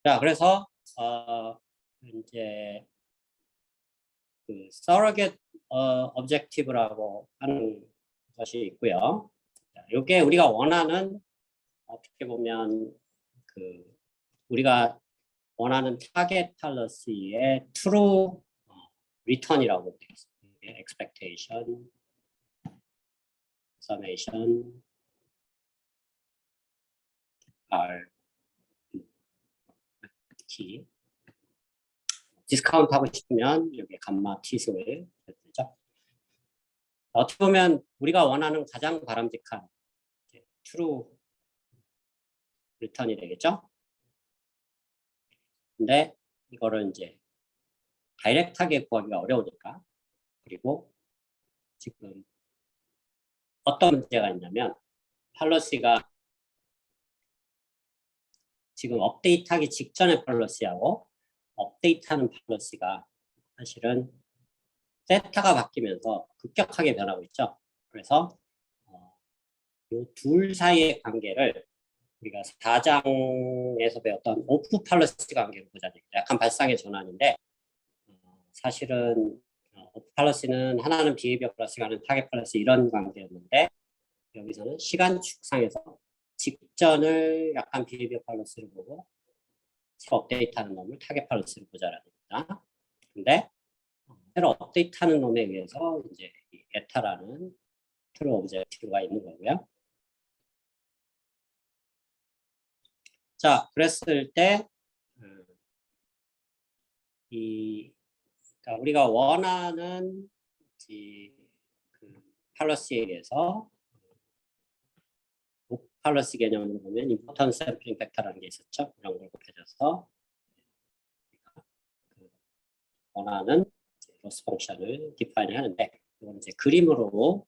자, 그래서 이제 그 surrogate objective라고 하는 것이 있고요. 이게 우리가 원하는 어떻게 보면 그 우리가 원하는 타겟 팔러시의 true return이라고 되어 있습니다. expectation, summation, R, T. 디스카운트 하고 싶으면 여기 감마 T수를 되죠. 어떻게 보면 우리가 원하는 가장 바람직한 true return이 되겠죠. 근데 이거를 이제 다이렉트하게 구하기가 어려우니까, 그리고 지금 어떤 문제가 있냐면 팔러시가 지금 업데이트하기 직전의 팔러시하고 업데이트하는 팔러시가 사실은 세타가 바뀌면서 급격하게 변하고 있죠. 그래서 이 둘 사이의 관계를 우리가 4장에서 배웠던 오프 팔러시 관계로 보자는 얘기죠. 약간 발상의 전환인데 사실은 오프 팔러시는 하나는 비헤이비어 팔러시가 하는 타겟 팔러시 이런 관계였는데 여기서는 시간 축상에서 직전을 약간 비헤이비어 팔러시를 보고 새로 업데이트하는 놈을 타겟 팔러시를 보자라는 겁니다. 근데 새로 업데이트하는 놈에 의해서 이제 이 에타라는 트루 오브젝티브가 있는 거고요. 자, 그랬을 때 그러니까 우리가 원하는 그 팔러시에 의해서 팔러시 개념으로 보면 임포턴스 샘플링 팩터라는 게 있었죠. 이런 걸 곱해줘서 그 원하는 로스 펑션을 디파인 하는데 이건 이제 그림으로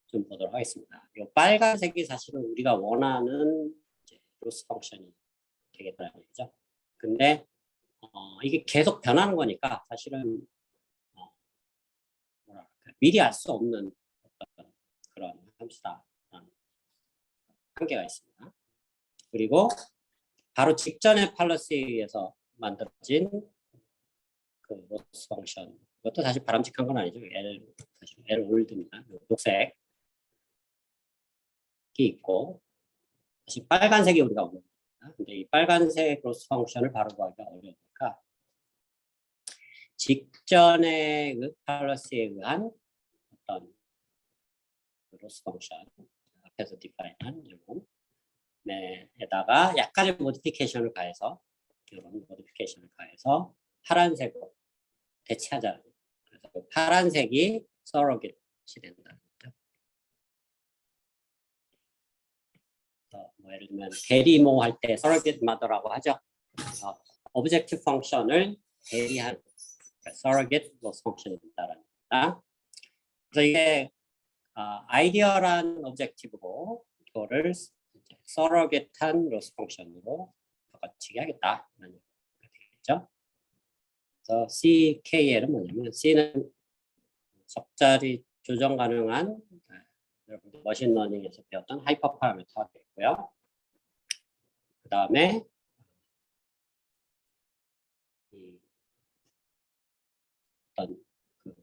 좀 보도록 하겠습니다. 이 빨간색이 사실은 우리가 원하는 로스 펑션이 되겠다는 얘기죠. 근데 이게 계속 변하는 거니까 사실은 미리 알 수 없는 어떤 그런 함수다. 한계가 있습니다. 그리고 바로 직전의 팔러시에 의해서 만들어진 그 로스 펑션, 이것도 사실 바람직한 건 아니죠. L 올드입니다. 녹색이 있고 다시 빨간색이 우리가 오는 겁니다. 근데 이 빨간색 로스 펑션을 바로 구하기가 어려우니까 직전의 그 팔러시에 의한 어떤 로스 펑션 앞에서 디파인한 이놈에다가 약간의 모디피케이션을 가해서 이런 모디피케이션을 가해서 파란색으로 대체하자. 그래서 파란색이 서로깃이 된다. 뭐 예를 들면 대리모 할 때 서로깃 마더라고 하죠. 그래서 오브젝티브 펑션을 대리한 서로깃 로스 펑션이 된다라는 겁니다. 그래서 이게 아이디어란 오브젝티브고 이거를 서로깃한 로스 펑션으로 바꿔치기 하겠다라는 얘기가 되겠죠. 그래서 CKL은 뭐냐면 C는 적절히 조정 가능한 여러분들 머신러닝에서 배웠던 하이퍼 파라미터가 되고요. 그 다음에 어떤 그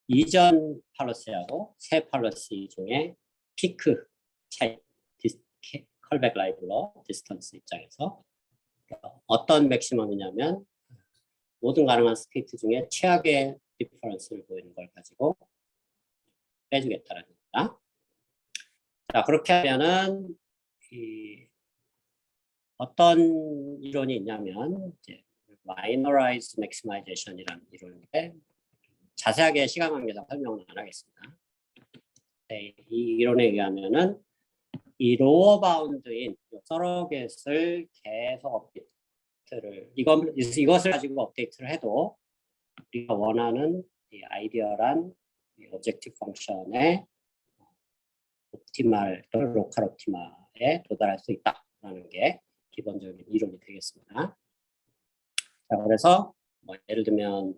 이전 팔러시하고 새 팔러시 중에 피크 차이, 컬백 라이블러 디스턴스 입장에서 어떤 맥시멈이냐면 모든 가능한 스테이트 중에 최악의 디퍼런스를 보이는 걸 가지고 빼주겠다라는 겁니다. 자, 그렇게 하면은 어떤 이론이 있냐면 이제 마이너라이즈 맥시마이제이션이라는 이론인데 자세하게 시간 관계상 설명은 안 하겠습니다. 네, 이 이론에 의하면은 이 로어 바운드인 서로겟을 계속 업데이트를 이것을 가지고 업데이트를 해도 우리가 원하는 이 아이디어란 오브젝티브 펑션의 옵티말 또는 로컬 옵티마에 도달할 수 있다라는 게 기본적인 이론이 되겠습니다. 자, 그래서 뭐 예를 들면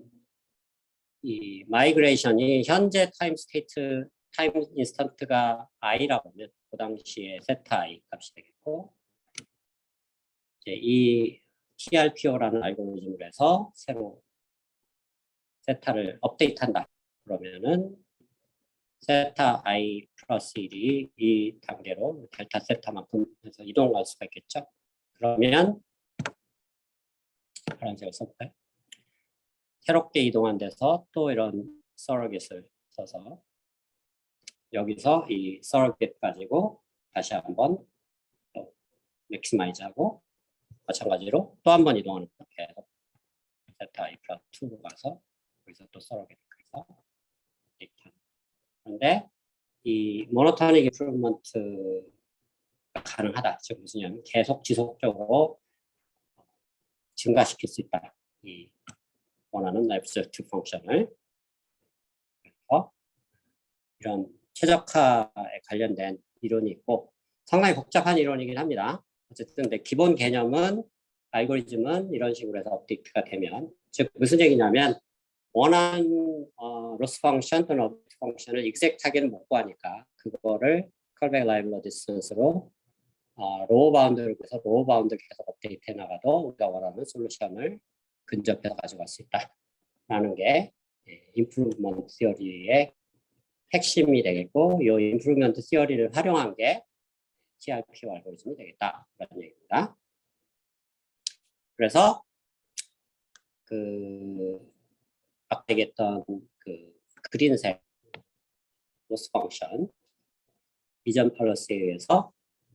이 마이그레이션이 현재 타임 스테이트 타임 인스턴트가 i라고 하면 그 당시에 세타 i 값이 되겠고 이제 이 TRPO라는 알고리즘을 해서 새로 세타를 업데이트한다. 그러면은 세타 i 플러스 1이 이 단계로 델타 세타만큼 해서 이동할 수가 있겠죠. 그러면 파란색을 써볼까요? 새롭게 이동한 데서 또 이런 서러겟을 써서 여기서 이 서러겟 가지고 다시 한번 또 맥시마이즈하고 마찬가지로 또 한 번 이동하는 이렇게 세타 i 플러스 2로 가서 여기서 또 서러겟에서 그런데 이 모노토닉 인프루먼트가 가능하다. 즉 무슨 얘기냐면 계속 지속적으로 증가시킬 수 있다. 이 원하는 앱솔루트 펑션을. 그래서 이런 최적화에 관련된 이론이 있고 상당히 복잡한 이론이긴 합니다. 어쨌든 근데 기본 개념은 알고리즘은 이런 식으로 해서 업데이트가 되면 즉 무슨 얘기냐면 원하는 로스 펑션 또는 업데이트 펑션을 익젝트하게는 못 구하니까 그거를 컬백 라이블러 디스턴스로 로우 바운드를 해서 로우 바운드를 계속 업데이트해 나가도 우리가 원하는 솔루션을 근접해서 가져갈 수 있다라는 게 임프루먼트 시어리의 핵심이 되겠고 이 임프루먼트 시어리를 활용한 게 TRPO 알고리즘이 되겠다 그런 얘기입니다. 그래서 그 아까 얘기했던 그 그린색 로스 펑션 이전 팔러스에 의해서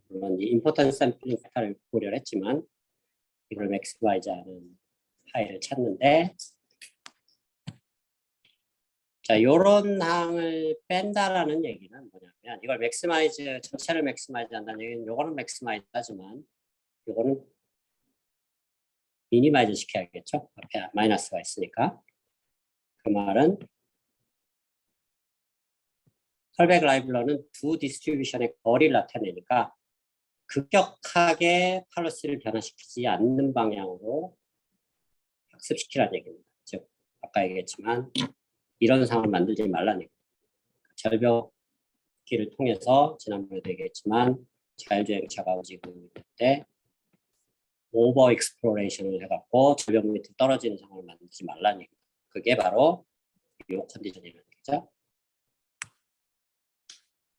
물론 이 임포턴스 샘플링 팩터를 고려를 했지만 이걸 맥시마이즈하는 파일을 찾는데 자 요런 항을 뺀다라는 얘기는 뭐냐면 이걸 맥시마이즈 전체를 맥시마이즈 한다는 얘기는 요거는 맥시마이즈 하지만 요거는 미니마이즈 시켜야겠죠. 앞에 마이너스가 있으니까. 그 말은 컬백 라이블러는 두 디스트리뷰션의 거리를 나타내니까 급격하게 팔로시를 변화시키지 않는 방향으로 학습시키라는 얘기입니다. 즉 아까 얘기했지만 이런 상황을 만들지 말라는 얘기입니다. 절벽길을 통해서 지난번에도 얘기했지만 자율주행차가 움직이고 있을 때 오버 익스플로레이션을 해갖고 절벽 밑에 떨어지는 상황을 만들지 말라는 얘기입니다. 그게 바로 이 컨디션이라는 얘기죠.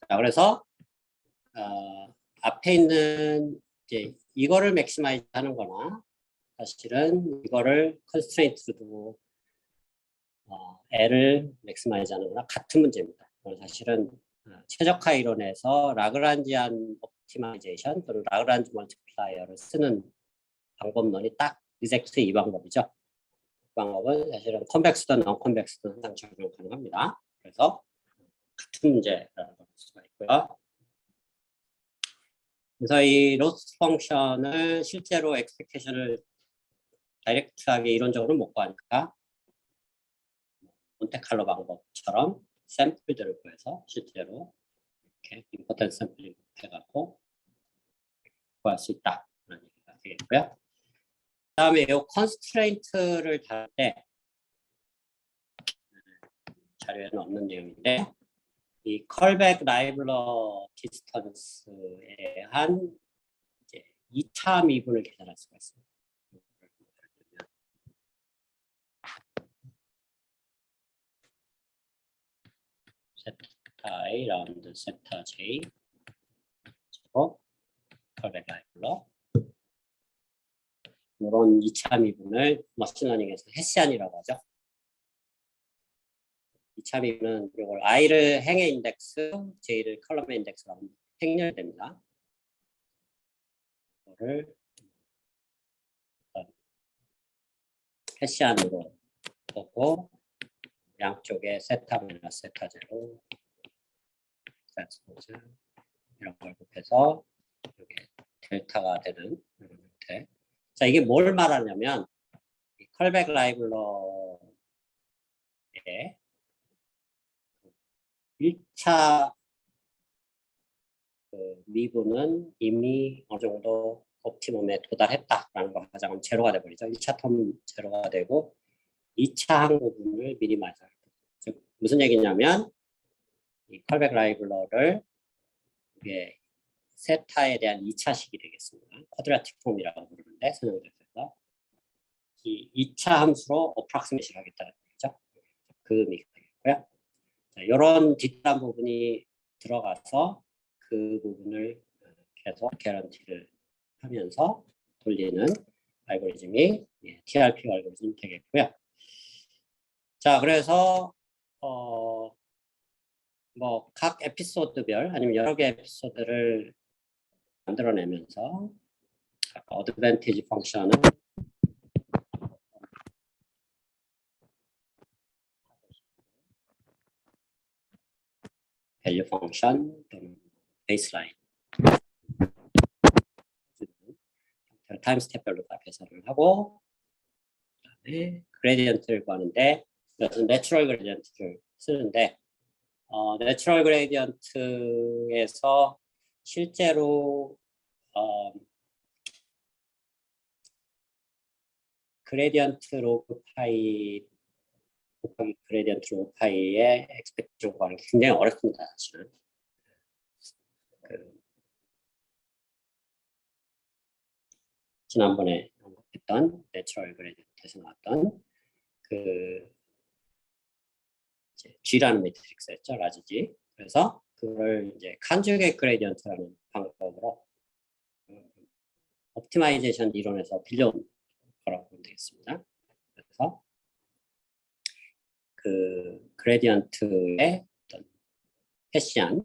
자, 그래서 앞에 있는 이제 이거를 맥시마이즈 하는 거나 사실은 이거를 컨스트레인트로 두고 L을 맥시마이즈 하는 거나 같은 문제입니다. 사실은 최적화 이론에서 라그란지안 옵티마이제이션 또는 라그란지 멀티플라이어를 쓰는 방법론이 딱 이젝트 이 방법이죠. 그 방법은 사실은 컨벡스든 non 컨벡스든 항상 적용 가능합니다. 그래서 같은 문제라는 걸 볼 수가 있고요. 그래서 이 로스 펑션을 실제로 엑스펙테이션을 다이렉트하게 이론적으로 못 구하니까 몬테칼로 방법처럼 샘플들을 구해서 실제로 이렇게 임포턴트 샘플링 해갖고 구할 수 있다라는 얘기가 되겠고요. 그 다음에 이 컨스트레인트를 다룰 때 자료에는 없는 내용인데 이 컬백 라이블러 디스턴스에 한 이제 2차 미분을 계산할 수가 있습니다. 세타 i 라운드 세타 j 컬백 라이블러 이런 2차 미분을 머신러닝에서 헤시안이라고 하죠. 2차 미분은 이걸 i를 행의 인덱스, j를 컬럼의 인덱스로 하면 행렬됩니다. 이거를 헤시안으로 보고 양쪽에 세타 마이너스 세타 제로 트랜스포즈 이런 걸 곱해서 이게 델타가 되는 이런 형태. 자, 이게 뭘 말하냐면 이 컬백 라이블러의 1차 그 미분은 이미 어느 정도 옵티멈에 도달했다라는 거 가정하면 제로가 돼버리죠. 1차 텀 제로가 되고 2차 항부분을 미니마이즈 할 때. 즉 무슨 얘기냐면 이 컬백 라이블러를 이게 세타에 대한 2차식이 되겠습니다. 쿼드라틱 폼이라고 부르는데 선형돼서 이 2차 함수로 approximate를 하겠다는 거죠. 그 의미가 되겠고요. 이런 뒷단 부분이 들어가서 그 부분을 계속 개런티를 하면서 돌리는 알고리즘이 TRP 알고리즘이 되겠고요. 자, 그래서 뭐 각 에피소드별 아니면 여러 개 에피소드를 만들어내면서 어드밴티지 펑션은 밸류 펑션 또는 베이스라인 타임 스텝별로 다 계산을 하고 그다음에 그레디언트를 구하는데 이것은 내추럴 그레디언트를 쓰는데 내추럴 그레디언트에서 실제로 그레디언트 로그 파이 곱하기 그레디언트 로그 파이의 엑스펙트를 구하는 게 굉장히 어렵습니다. 사실은. 지난번에 언급했던 내추럴 그레디언트에서 나왔던 그 G라는 매트릭스였죠, 라지 G. 그래서 그걸 이제 칸주게이트 그레디언트라는 방법으로 옵티마이제이션 이론에서 빌려온 거라고 보면 되겠습니다. 그래서 그 그레디언트의 어떤 패시안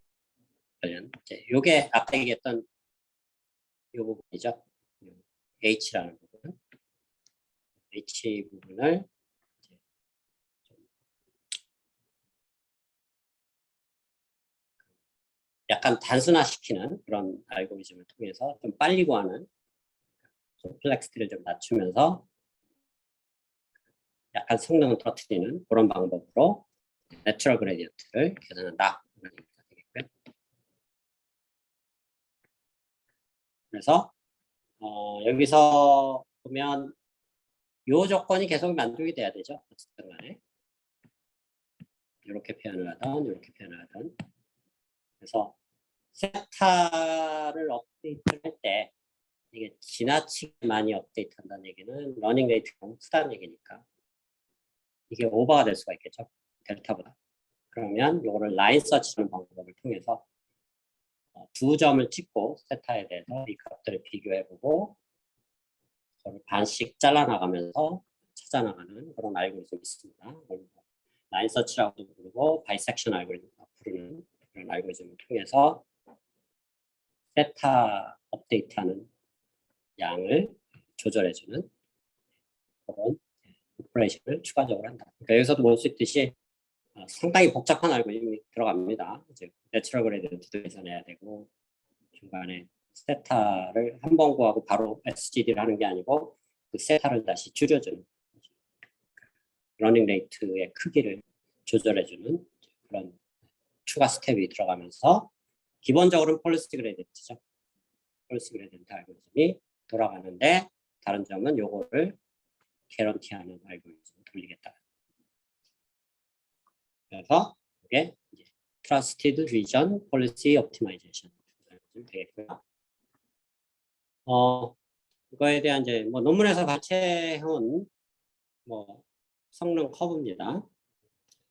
관련 이제 요게 아까 얘기했던 이 부분이죠. H라는 부분, H 부분을 약간 단순화시키는 그런 알고리즘을 통해서 좀 빨리 구하는 컴플렉시티를 좀 낮추면서 약간 성능을 떨어뜨리는 그런 방법으로 내추럴 그레디언트를 계산한다. 그래서 여기서 보면 이 조건이 계속 만족이 돼야 되죠. 어쨌든 간에 이렇게 표현을 하던 이렇게 표현을 하던 그래서 세타를 업데이트를 할 때 이게 지나치게 많이 업데이트 한다는 얘기는 러닝 레이트가 너무 크다는 얘기니까 이게 오버가 될 수가 있겠죠. 델타보다. 그러면 이거를 라인 서치라는 방법을 통해서 두 점을 찍고 세타에 대해서 이 값들을 비교해보고 그걸 반씩 잘라나가면서 찾아나가는 그런 알고리즘이 있습니다. 라인 서치라고도 부르고 바이섹션 알고리즘이라고 부르는 그런 알고리즘을 통해서 세타 업데이트하는 양을 조절해주는 그런 오퍼레이션을 추가적으로 한다. 그러니까 여기서도 볼 수 있듯이 상당히 복잡한 알고리즘이 들어갑니다. 이제 내추럴 그레디언트도 계산해야 되고 중간에 세타를 한 번 구하고 바로 SGD를 하는 게 아니고 그 세타를 다시 줄여주는 러닝 레이트의 크기를 조절해주는 그런 추가 스텝이 들어가면서 기본적으로는 폴리시 그레디언트죠. 폴리시 그레디언트 알고리즘이 돌아가는데 다른 점은 요거를 개런티하는 알고리즘을 돌리겠다. 그래서 이게 Trusted Region Policy Optimization 되겠고요. 이거에 대한 이제 뭐 논문에서 같이 해온 뭐 성능 커브입니다.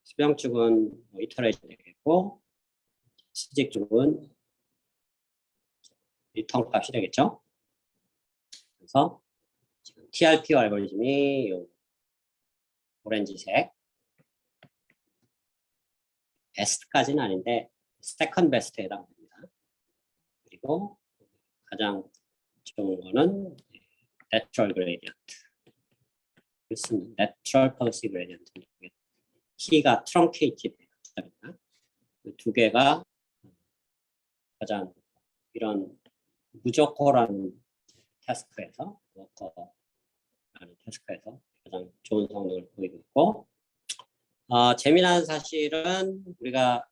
수병축은 뭐 이터레이션 되겠고 수직축은 리턴 값이 되겠죠. 그래서 지금 TRP 알고리즘이 요 오렌지색 베스트까지는 아닌데 세컨 베스트에 해당됩니다. 그리고 가장 좋은 거는 내추럴 그레디언트 쓰는 내추럴 펄시 그레디언트 키가 트렁케이티드 됩니다. 두 개가 가장 이런 무조건이라는 태스크에서 워커라는 태스크에서 가장 좋은 성능을 보이고 있고 재미난 사실은 우리가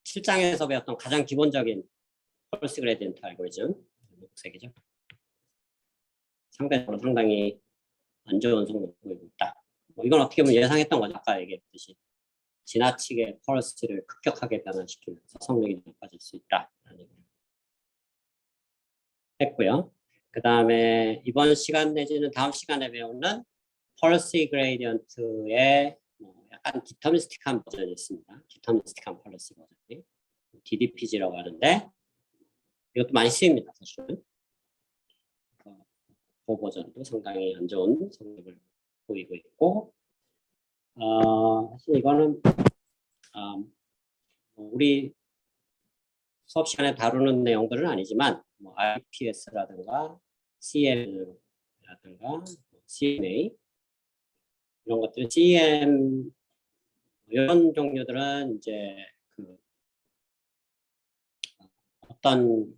실장에서 배웠던 가장 기본적인 펄스 그레디언트 알고리즘 녹색이죠. 상대적으로 상당히 안 좋은 성능을 보이고 있다. 뭐 이건 어떻게 보면 예상했던 거죠. 아까 얘기했듯이 지나치게 펄스를 급격하게 변환시키면서 성능이 높아질 수 있다라는 얘기를 했고요. 그 다음에 이번 시간 내지는 다음 시간에 배우는 policy gradient의 약간 디터미스틱한 버전이 있습니다. 디터미스틱한 policy 버전이 DDPG라고 하는데 이것도 많이 쓰입니다. 사실은 그 버전도 상당히 안 좋은 성적을 보이고 있고 사실 이거는 우리 수업 시간에 다루는 내용들은 아니지만 IPS라든가 CM라든가 CMA 이런 것들 CM 이런 종류들은 이제 그 어떤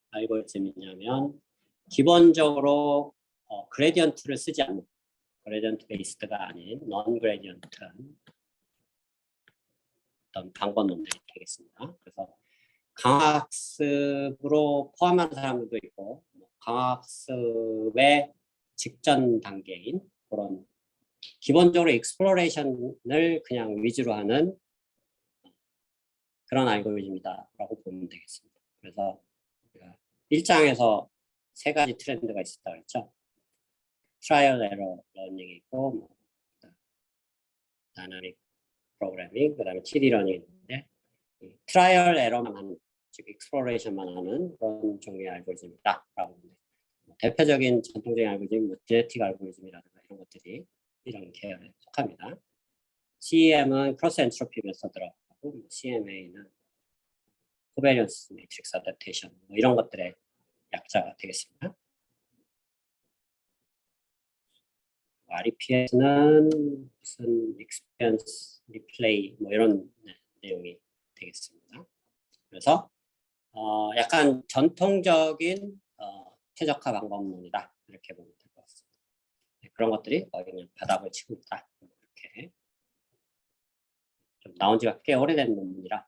알고리즘이냐면 기본적으로 그레디언트를 쓰지 않는 그레디언트 베이스드가 아닌 non 그레디언트한 어떤 방법론들이 되겠습니다. 그래서 강화학습으로 포함한 사람들도 있고 강화학습의 직전 단계인 그런 기본적으로 익스플로레이션을 그냥 위주로 하는 그런 알고리즘이다라고 보면 되겠습니다. 그래서 1장에서 세 가지 트렌드가 있었다고 했죠. 트라이얼 에러 러닝이 있고 다이나믹 프로그래밍, 그다음에 TD 러닝이 있는데 트라이얼 에러만 하는, 즉 익스플로레이션만 하는 그런 종류의 알고리즘이다라고 봅니다. 대표적인 전통적인 알고리즘, 제네틱 알고리즘이라든가 이런 것들이 이런 계열에 속합니다. CEM은 크로스 엔트로피 메서드라고 하고 CMA는 코베리언스 매트릭스 어댑테이션 이런 것들의 약자가 되겠습니다. REPS는 무슨 experience replay 이런 내용이 되겠습니다. 그래서 약간 전통적인 최적화 방법론이다 이렇게 보면 될 것 같습니다. 그런 것들이 거의 그냥 바닥을 치고 있다 이렇게 좀 나온 지가 꽤 오래된 논문이라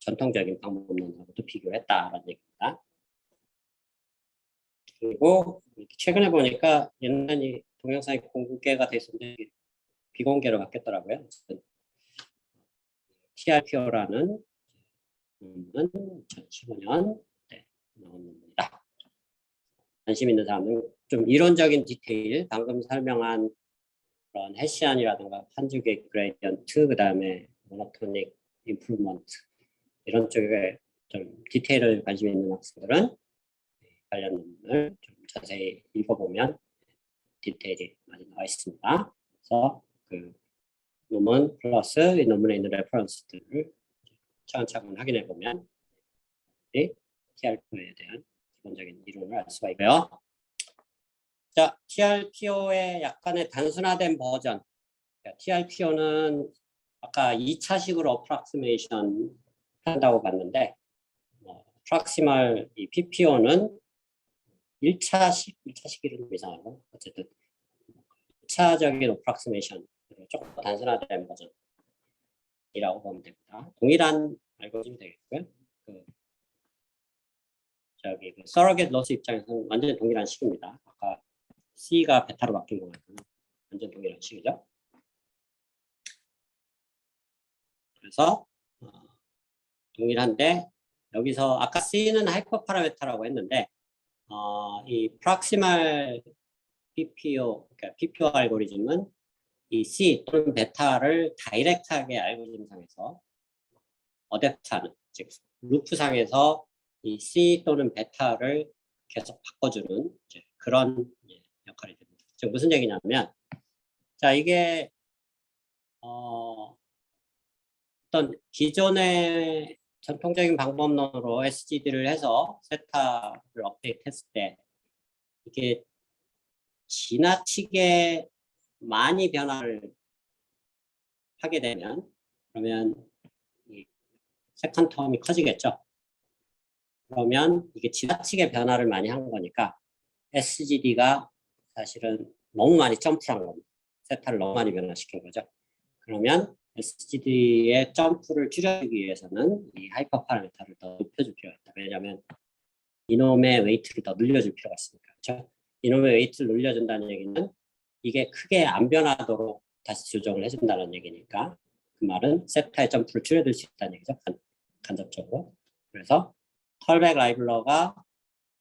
전통적인 방법론하고도 비교했다라는 얘기입니다. 그리고 최근에 보니까 옛날에 동영상이 공개가 돼 있었는데 비공개로 바뀌었더라고요. TRPO라는 논문은 2015년 나온 논문이다. 관심 있는 사람은 좀 이론적인 디테일, 방금 설명한 그런 해시안이라든가 판주계 그레디언트, 그 다음에 모노토닉 임프루먼트 이런 쪽에 좀 디테일을 관심 있는 학생들은 관련 논문을 좀 자세히 읽어보면 디테일이 많이 나와 있습니다. 그래서 그 논문 플러스 이 논문에 있는 레퍼런스들을 차근차근 확인해 보면 TRPO에 대한 기본적인 이론을 알 수가 있고요. 자, TRPO의 약간의 단순화된 버전. TRPO는 아까 2차식으로 어프락시메이션 한다고 봤는데 프락시멀 이 PPO는 1차식 이름 이상하고 어쨌든 2차적인 어프락시메이션으로 조금 더 단순화된 버전이라고 보면 됩니다. 동일한 알고리즘이 되겠고요. 그 서러겟 로스 입장에서는 완전히 동일한 식입니다. 아까 C가 베타로 바뀐 것 같아요. 완전 동일한 식이죠. 그래서 동일한데 여기서 아까 C는 하이퍼 파라메터라고 했는데 이 프락시멀 PPO, 그러니까 PPO 알고리즘은 이 C 또는 베타를 다이렉트하게 알고리즘상에서 어댑트하는, 즉 루프상에서 이 C 또는 베타를 계속 바꿔주는 그런 역할이 됩니다. 즉 무슨 얘기냐면, 자 이게 어떤 기존의 전통적인 방법론으로 SGD를 해서 세타를 업데이트했을 때 이게 지나치게 많이 변화를 하게 되면 그러면 이 세컨 텀이 커지겠죠. 그러면 이게 지나치게 변화를 많이 한 거니까 SGD가 사실은 너무 많이 점프한 겁니다. 세타를 너무 많이 변화시킨 거죠. 그러면 SGD의 점프를 줄여주기 위해서는 이 하이퍼 파라미터를 더 높여줄 필요가 있다. 왜냐하면 이놈의 웨이트를 더 늘려줄 필요가 있으니까. 그렇죠? 이놈의 웨이트를 늘려준다는 얘기는 이게 크게 안 변하도록 다시 조정을 해준다는 얘기니까 그 말은 세타의 점프를 줄여줄 수 있다는 얘기죠. 간접적으로. 그래서 컬백 라이블러가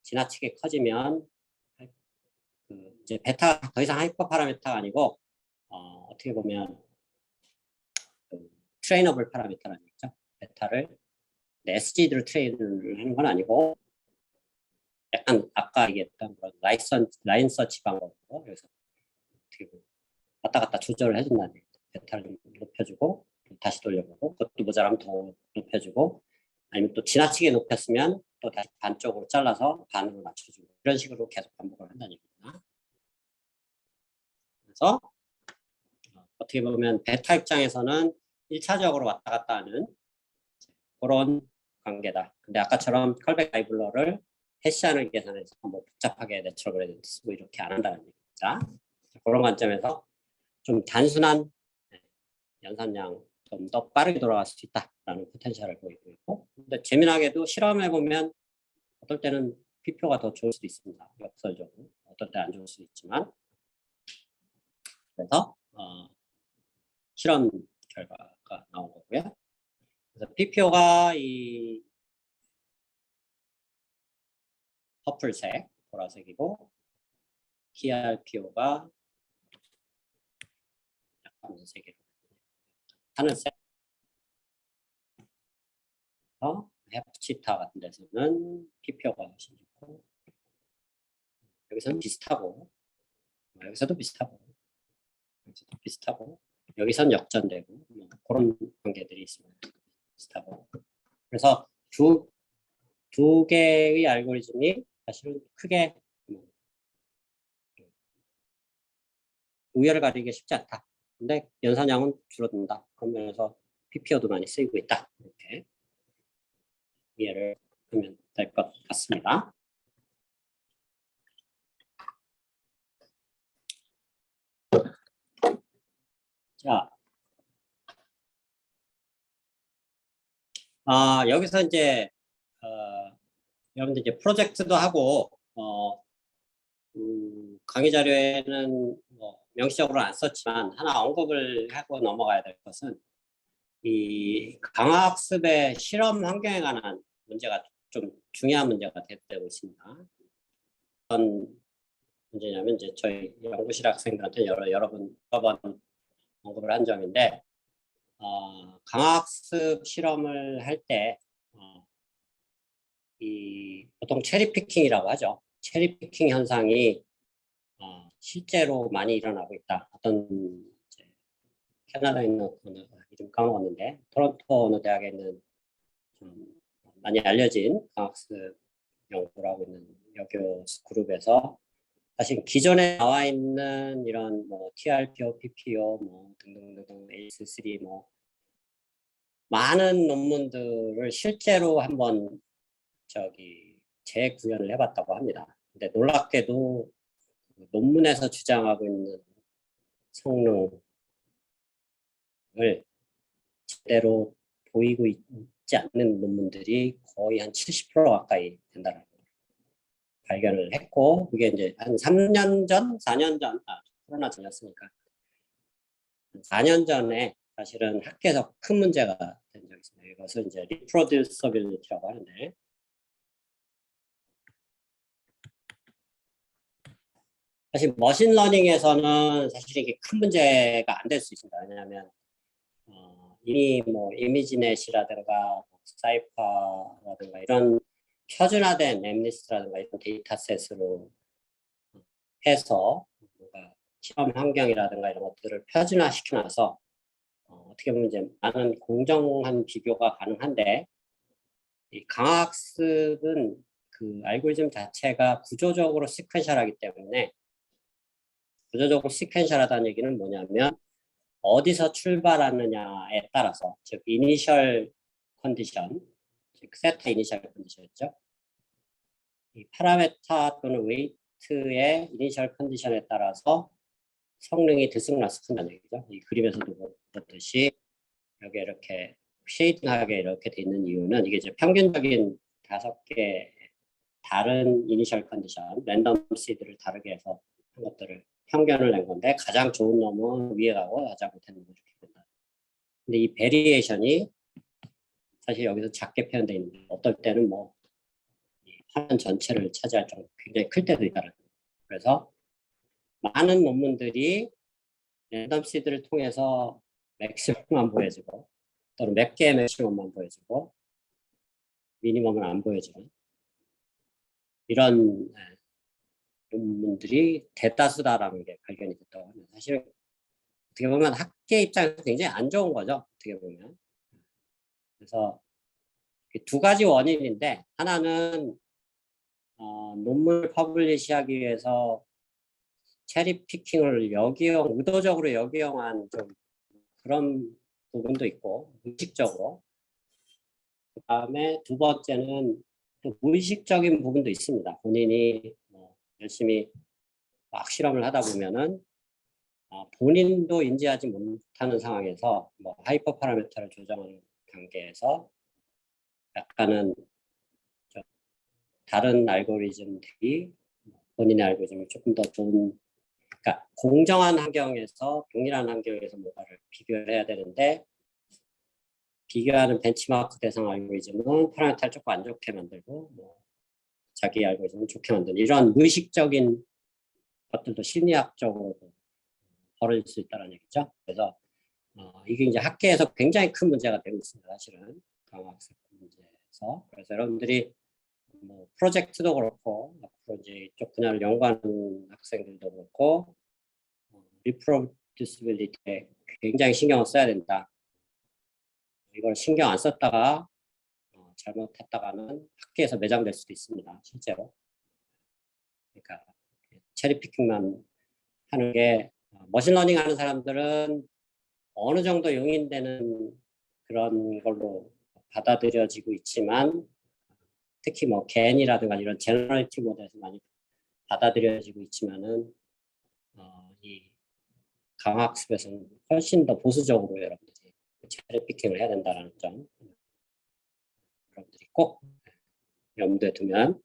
지나치게 커지면 이제 베타가 더 이상 하이퍼 파라미터가 아니고 어떻게 보면 트레이너블 파라미터라는 얘기죠. 베타를 SGD로 트레인을 하는 건 아니고 약간 아까 얘기했던 그런 라인 서치 방법으로 그래서 어떻게 보면 왔다 갔다 조절을 해준다는 얘기죠. 베타를 좀 높여주고 다시 돌려보고 그것도 모자라면 더 높여주고 아니면 또 지나치게 높였으면 또 다시 반쪽으로 잘라서 반으로 맞춰주고 이런 식으로 계속 반복을 한다는 얘기입니다. 그래서 어떻게 보면 베타 입장에서는 1차적으로 왔다 갔다 하는 그런 관계다. 근데 아까처럼 컬백 라이블러를 해시안을 계산해서 뭐 복잡하게 내추럴그레디언트 쓰고 이렇게 안 한다는 얘기입니다. 그런 관점에서 좀 단순한 연산량 좀 더 빠르게 돌아갈 수 있다라는 포텐셜을 보이고 있고, 근데 재미나게도 실험해 보면 어떨 때는 PPO가 더 좋을 수도 있습니다. 역설적으로 어떨 때 안 좋을 수도 있지만, 그래서 실험 결과가 나온 거고요. 그래서 PPO가 이 퍼플색, 보라색이고 TRPO가 약간 색이로 하늘색. 헤프치타 같은 데서는 PPO가 훨씬 좋고 여기서는 비슷하고 여기서도 비슷하고 여기서도 비슷하고 여기선 역전되고 뭐 그런 관계들이 있습니다. 비슷하고 그래서 두 개의 알고리즘이 사실은 크게 우열을 가리기가 쉽지 않다. 근데 연산량은 줄어든다. 그런 면에서 PPO도 많이 쓰이고 있다. 이렇게 이해를 하면 될 것 같습니다. 자, 여기서 이제 여러분들 이제 프로젝트도 하고 강의 자료에는 뭐 명시적으로 안 썼지만 하나 언급을 하고 넘어가야 될 것은 이 강화학습의 실험 환경에 관한 문제가 좀 중요한 문제가 되고 있습니다. 어떤 문제냐면 이제 저희 연구실 학생들한테 여러 번 언급을 한 점인데 강화학습 실험을 할 때 보통 체리 피킹이라고 하죠. 체리 피킹 현상이 실제로 많이 일어나고 있다. 어떤 캐나다에 있는 이름 까먹었는데 토론토 어느 대학에 있는 좀 많이 알려진 강학습 연구를 하고 있는 여교 그룹에서 사실 기존에 나와 있는 이런 뭐 TRPO, PPO 뭐 등등등 ACE3 뭐 많은 논문들을 실제로 한번 재구현을 해봤다고 합니다. 근데 놀랍게도 논문에서 주장하고 있는 성능을 제대로 보이고 있지 않는 논문들이 거의 한 70% 가까이 된다는 걸 발견을 했고, 그게 이제 한 3년 전, 4년 전, 코로나 전이었으니까 4년 전에 사실은 학계에서 큰 문제가 된 적이 있습니다. 이것을 이제 리프로듀서빌리티라고 하는데, 사실 머신러닝에서는 사실 이게 큰 문제가 안 될 수 있습니다. 왜냐하면 이미 뭐 이미지넷이라든가 사이파라든가 이런 표준화된 엠리스트라든가 이런 데이터셋으로 해서 뭔가 실험 환경이라든가 이런 것들을 표준화 시켜놔서 어떻게 보면 이제 많은 공정한 비교가 가능한데 이 강화학습은 그 알고리즘 자체가 구조적으로 시퀀셜하기 때문에 구조적으로 시퀀셜하다는 얘기는 뭐냐면 어디서 출발하느냐에 따라서 즉 이니셜 컨디션, 즉 세타 이니셜 컨디션이죠. 이 파라메타 또는 웨이트의 이니셜 컨디션에 따라서 성능이 들쑥날쑥한다는 얘기죠. 이 그림에서도 보듯이 여기 이렇게 쉐이딩하게 이렇게 돼 있는 이유는 이게 이제 평균적인 5개 다른 이니셜 컨디션, 랜덤 시드를 다르게 해서 한 것들을 평균을 낸 건데 가장 좋은 놈은 위에 가고 가장 못한 놈은 이렇게 된다. 근데 이 베리에이션이 사실 여기서 작게 표현되어 있는데 어떨 때는 뭐 화면 전체를 차지할 정도로 굉장히 클 때도 있다는 거예요. 그래서 많은 논문들이 랜덤 시드를 통해서 맥시멈만 보여주고 또는 몇 개의 맥시멈만 보여주고 미니멈은 안 보여주는 이런 논문들이 대다수다라는 게 발견이 됐다고 하면 사실 어떻게 보면 학계 입장에서 굉장히 안 좋은 거죠. 어떻게 보면. 그래서 두 가지 원인인데 하나는 논문을 퍼블리시하기 위해서 체리 피킹을 의도적으로 역이용한 좀 그런 부분도 있고 무의식적으로. 그 다음에 두 번째는 또 무의식적인 부분도 있습니다. 본인이 열심히 막 실험을 하다 보면은 본인도 인지하지 못하는 상황에서 하이퍼 파라미터를 조정하는 단계에서 약간은 좀 다른 알고리즘들이 본인의 알고리즘을 조금 더 좋은, 그러니까 공정한 환경에서 동일한 환경에서 뭔가를 비교를 해야 되는데 비교하는 벤치마크 대상 알고리즘은 파라미터를 조금 안 좋게 만들고 자기 알고리즘은 좋게 만드는 이런 무의식적인 것들도 심리학적으로도 벌어질 수 있다는 얘기죠. 그래서 이게 이제 학계에서 굉장히 큰 문제가 되고 있습니다. 사실은 강학습 문제에서. 그래서 여러분들이 프로젝트도 그렇고 앞으로 이제 이쪽 분야를 연구하는 학생들도 그렇고 리프로듀시빌리티에 굉장히 신경을 써야 된다. 이걸 신경 안 썼다가 잘못했다가는 학계에서 매장될 수도 있습니다. 실제로. 그러니까 체리 피킹만 하는 게 머신러닝 하는 사람들은 어느 정도 용인되는 그런 걸로 받아들여지고 있지만 특히 겐이라든가 이런 제너럴티 모델에서 많이 받아들여지고 있지만은 이 강학습에서는 훨씬 더 보수적으로 여러분들이 체리 피킹을 해야 된다는 점 여러분들이 꼭 염두에 두면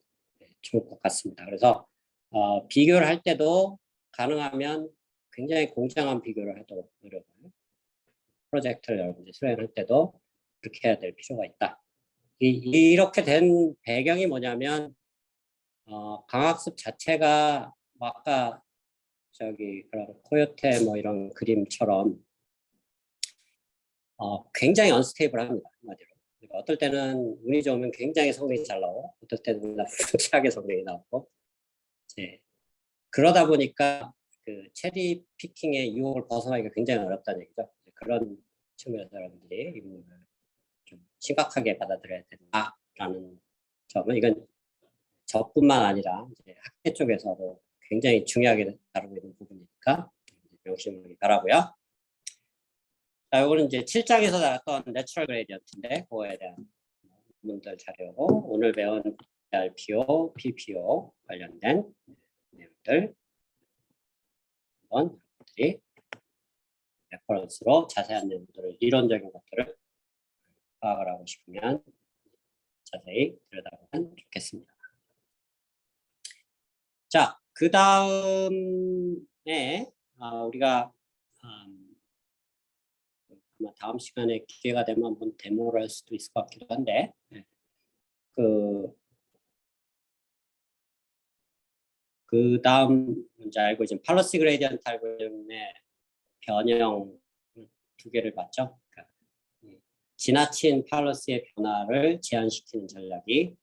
좋을 것 같습니다. 그래서 비교를 할 때도 가능하면 굉장히 공정한 비교를 하도록 노력을 프로젝트를 여러분들이 수행할 때도 그렇게 해야 될 필요가 있다. 이렇게 된 배경이 뭐냐면 강학습 자체가 아까 그런 코요테 이런 그림처럼 굉장히 언스테이블합니다. 한마디로. 그러니까 어떨 때는 운이 좋으면 굉장히 성능이 잘 나오고 어떨 때는 최악의 성능이 나오고 이제 그러다 보니까 그 체리 피킹의 유혹을 벗어나기가 굉장히 어렵다는 얘기죠. 그런 측면에서 여러분들이 이 부분을 좀 심각하게 받아들여야 된다라는 점은 이건 저뿐만 아니라 이제 학계 쪽에서도 굉장히 중요하게 다루고 있는 부분이니까 명심하기 바라고요. 자, 이거는 이제 7장에서 나왔던 내추럴 그레디언트인데 그거에 대한 문들 자료고 오늘 배운 RPO, PPO 관련된 내용들 한번 여러분들이 레퍼런스로 자세한 내용들을 이론적인 것들을 파악을 하고 싶으면 자세히 들여다보면 좋겠습니다. 자, 그 다음에 우리가 아마 다음 시간에 기회가 되면 한번 데모를 할 수도 있을 것 같기도 한데 그 다음 문제 알고리즘 팔러시 그레디언트 알고리즘의 변형 두 개를 봤죠. 그러니까 지나친 팔러시의 변화를 제한시키는 전략이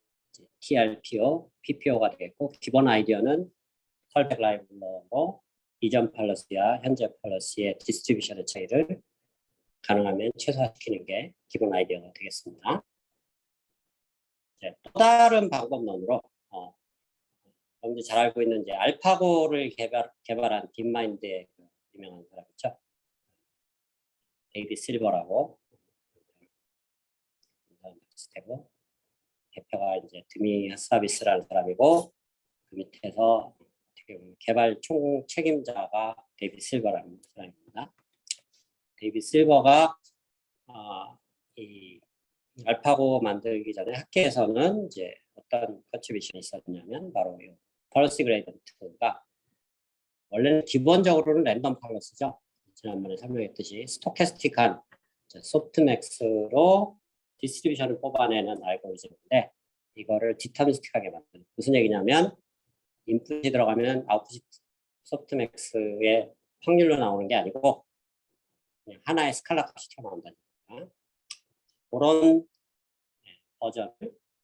TRPO, PPO가 되겠고 기본 아이디어는 컬백 라이블러로 이전 팔러시와 현재 팔러시의 디스트리뷰션의 차이를 가능하면 최소화시키는 게 기본 아이디어가 되겠습니다. 또 다른 방법론으로 여러분들 잘 알고 있는 이제 알파고를 개발한 딥마인드의 유명한 사람 있죠. 데이비 실버라고 비슷하고 대표가 이제 드미 하사비스라는 사람이고 그 밑에서 개발 총 책임자가 데이비 실버라는 사람입니다. 데이비 실버가 이 알파고 만들기 전에 학계에서는 이제 어떤 컨트리뷰션이 있었냐면 바로 이 펄러시 그레이던트가 원래는 기본적으로는 랜덤 팔러스죠. 지난번에 설명했듯이 스토캐스틱한 소프트맥스로 디스트리뷰션을 뽑아내는 알고리즘인데 이거를 디터미스틱하게 만드는 무슨 얘기냐면 인풋이 들어가면 아웃풋이 소프트맥스의 확률로 나오는 게 아니고 그냥 하나의 스칼라 값이 튀어나온다니까. 그런 버전을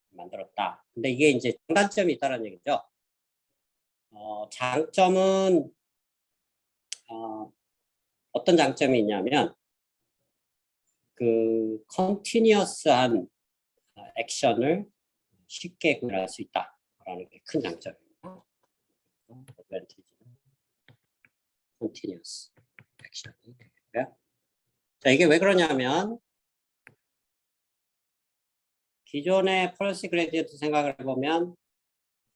만들었다. 근데 이게 이제 장단점이 있다는 얘기죠. 장점은 어떤 장점이 있냐면 그 컨티니어스한 액션을 쉽게 구현할 수 있다라는 게 큰 장점입니다. 컨티니어스 액션이 되고요. 자, 이게 왜 그러냐면 기존의 펄스 그레디언트 생각을 해보면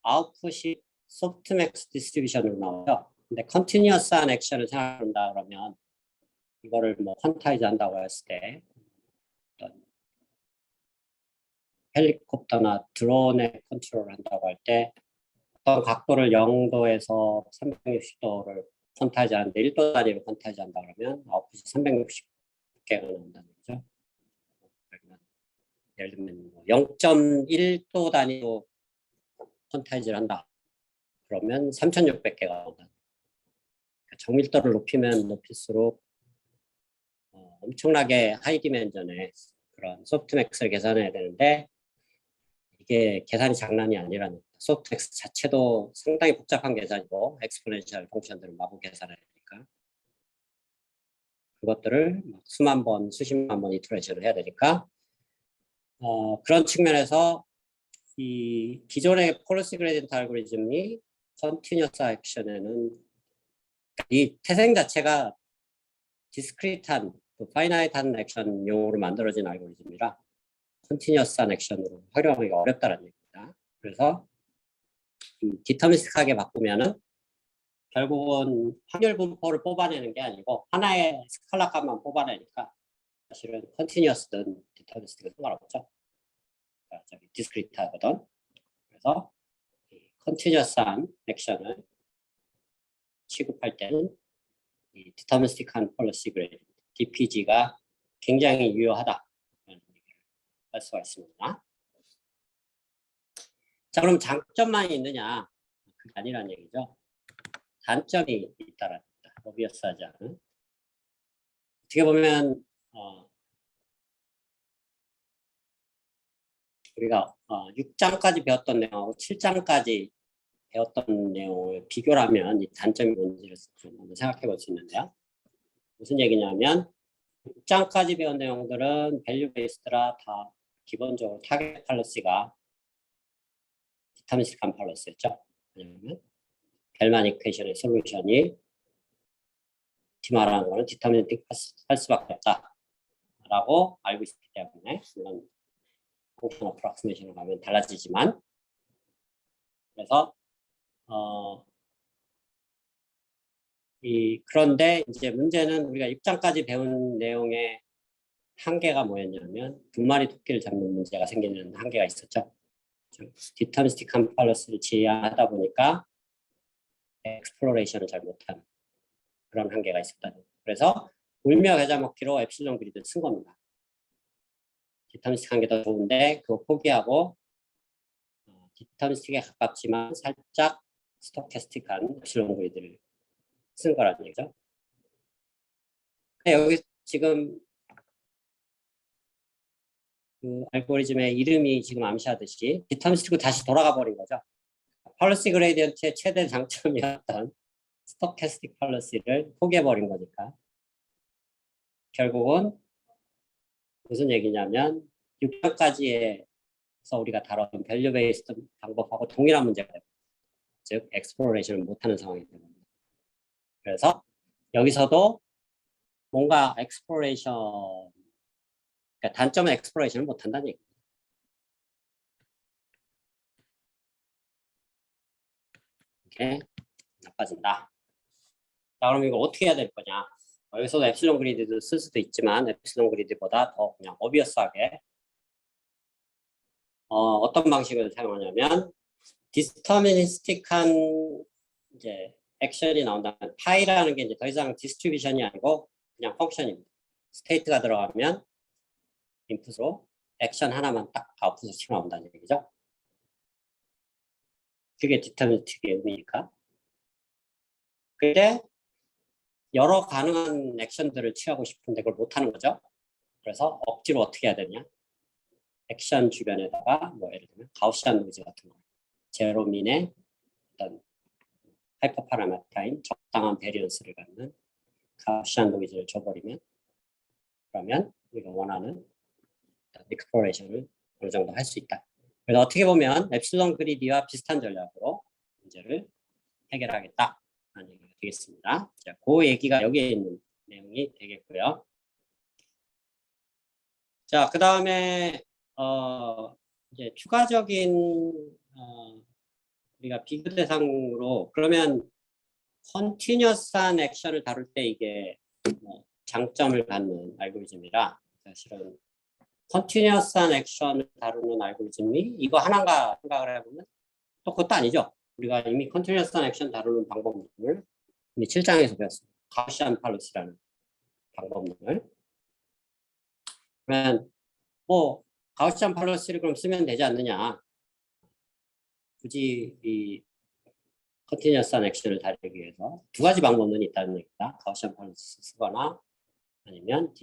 아웃풋이 소프트맥스 디스트리뷰션으로 나오죠. 근데 컨티니어스한 액션을 생각한다 그러면 이거를 뭐 퀀타이즈 한다고 했을 때 어떤 헬리콥터나 드론의 컨트롤을 한다고 할 때 어떤 각도를 0도에서 360도를 퀀타이즈 하는데 1도 단위로 퀀타이즈 한다 그러면 아웃풋이 360개가 나온다는 거죠. 그러면 예를 들면 0.1도 단위로 퀀타이즈를 한다. 그러면 3,600개가 나온다. 그러니까 정밀도를 높이면 높일수록 엄청나게 하이 디멘전의 그런 소프트맥스를 계산해야 되는데 이게 계산이 장난이 아니라는 겁니다. 소프트맥스 자체도 상당히 복잡한 계산이고 엑스포넨셜 펑션들을 마구 계산해야 되니까 그것들을 수만 번, 수십만 번 이터레이션을 해야 되니까 그런 측면에서 이 기존의 폴리시 그레디언트 알고리즘이 컨티뉴어스 액션에는 이 태생 자체가 디스크리트한 파이나이트한 액션용으로 만들어진 알고리즘이라 컨티뉴어스한 액션으로 활용하기가 어렵다는 얘기입니다. 그래서 디터미스틱하게 바꾸면은 결국은 확률 분포를 뽑아내는 게 아니고 하나의 스칼라 값만 뽑아내니까 사실은 컨티뉴어스든 디터미스틱은 상관없죠. 그러니까 저기 디스크리트하거든. 그래서 컨티뉴어스한 액션을 취급할 때는 이 디터미스틱한 폴리시 그레이디언트 DPG가 굉장히 유효하다. 할 수가 있습니다. 자, 그럼 장점만 있느냐? 그게 아니란 얘기죠. 단점이 있다라는 겁니다. 오비어스하지 않은. 어떻게 보면 우리가 6장까지 배웠던 내용하고 7장까지 배웠던 내용을 비교를 하면 이 단점이 뭔지를 좀 한번 생각해 볼 수 있는데요. 무슨 얘기냐면 6장까지 배운 내용들은 밸류 베이스드라 다 기본적으로 타겟 팔러시가 디터미스틱한 팔러시였죠. 왜냐하면 벨만 이퀘이션의 솔루션이 옵티말한 거는 디터미스틱 할 수밖에 없다라고 알고 있기 때문에 물론 펑션 어프락시메이션을 가면 달라지지만 그래서 그런데 이제 문제는 우리가 입장까지 배운 내용의 한계가 뭐였냐면 두 마리 토끼를 잡는 문제가 생기는 한계가 있었죠. 디터미스틱한 팔러스를 지향하다 보니까 엑스플로레이션을 잘 못하는 그런 한계가 있었다는. 그래서 울며 겨자 먹기로 엡실론 그리드를 쓴 겁니다. 디터미스틱한 게 더 좋은데 그거 포기하고 디터미스틱에 가깝지만 살짝 스토캐스틱한 엡실론 그리드를 쓴 거라는 얘기죠. 여기 지금 그 알고리즘의 이름이 지금 암시하듯이 디터미스틱으로 다시 돌아가 버린 거죠. 펄러시 그레디언트의 최대 장점이었던 스토캐스틱 펄러시를 포기해버린 거니까 결국은 무슨 얘기냐면 6단까지에서 우리가 다뤘던 밸류 베이스드 방법하고 동일한 문제가 됩니다. 즉 엑스플로레이션을 못하는 상황이 됩니다. 그래서 여기서도 뭔가 엑스플로레이션 그러니까 단점은 엑스플로레이션을 못한다는 얘기입니다. 이게 나빠진다. 자, 그럼 이거 어떻게 해야 될 거냐? 여기서도 엡실론 그리드도 쓸 수도 있지만 엡실론 그리드보다 더 그냥 어비어스하게 어떤 방식을 사용하냐면 디스터미니스틱한 이제 액션이 나온다면 파이라는 게 이제 더 이상 디스트리뷰션이 아니고 그냥 펑션입니다. 스테이트가 들어가면 인풋으로 액션 하나만 딱 아웃풋으로 튀어나온다는 얘기죠. 그게 디터미니스틱의 의미니까. 근데 여러 가능한 액션들을 취하고 싶은데 그걸 못하는 거죠. 그래서 억지로 어떻게 해야 되냐? 액션 주변에다가 뭐 예를 들면 가우시안 노이즈 같은 거, 제로민의 어떤 하이퍼 파라메타인 적당한 베리언스를 갖는 가우시안 노이즈를 줘버리면 그러면 우리가 원하는 익스플로레이션을 어느 정도 할 수 있다. 그래서 어떻게 보면 엡실론 그리디와 비슷한 전략으로 문제를 해결하겠다라는 얘기가 되겠습니다. 자, 그 얘기가 여기에 있는 내용이 되겠고요. 자, 그 다음에 이제 추가적인 우리가 비교 대상으로 그러면 컨티뉴어스한 액션을 다룰 때 이게 뭐 장점을 갖는 알고리즘이라 사실은 컨티뉴어스한 액션을 다루는 알고리즘이 이거 하나인가 생각을 해보면 또 그것도 아니죠. 우리가 이미 컨티뉴어스한 액션 다루는 방법론을 이미 7장에서 배웠습니다. 가우시안 팔로시라는 방법론을. 그러면 뭐 가우시안 팔로시를 그럼 쓰면 되지 않느냐. 굳이 이 컨티뉴어스한 액션을 다루기 위해서 두 가지 방법론이 있다는 얘기다. 가우시안 팔로시 쓰거나 아니면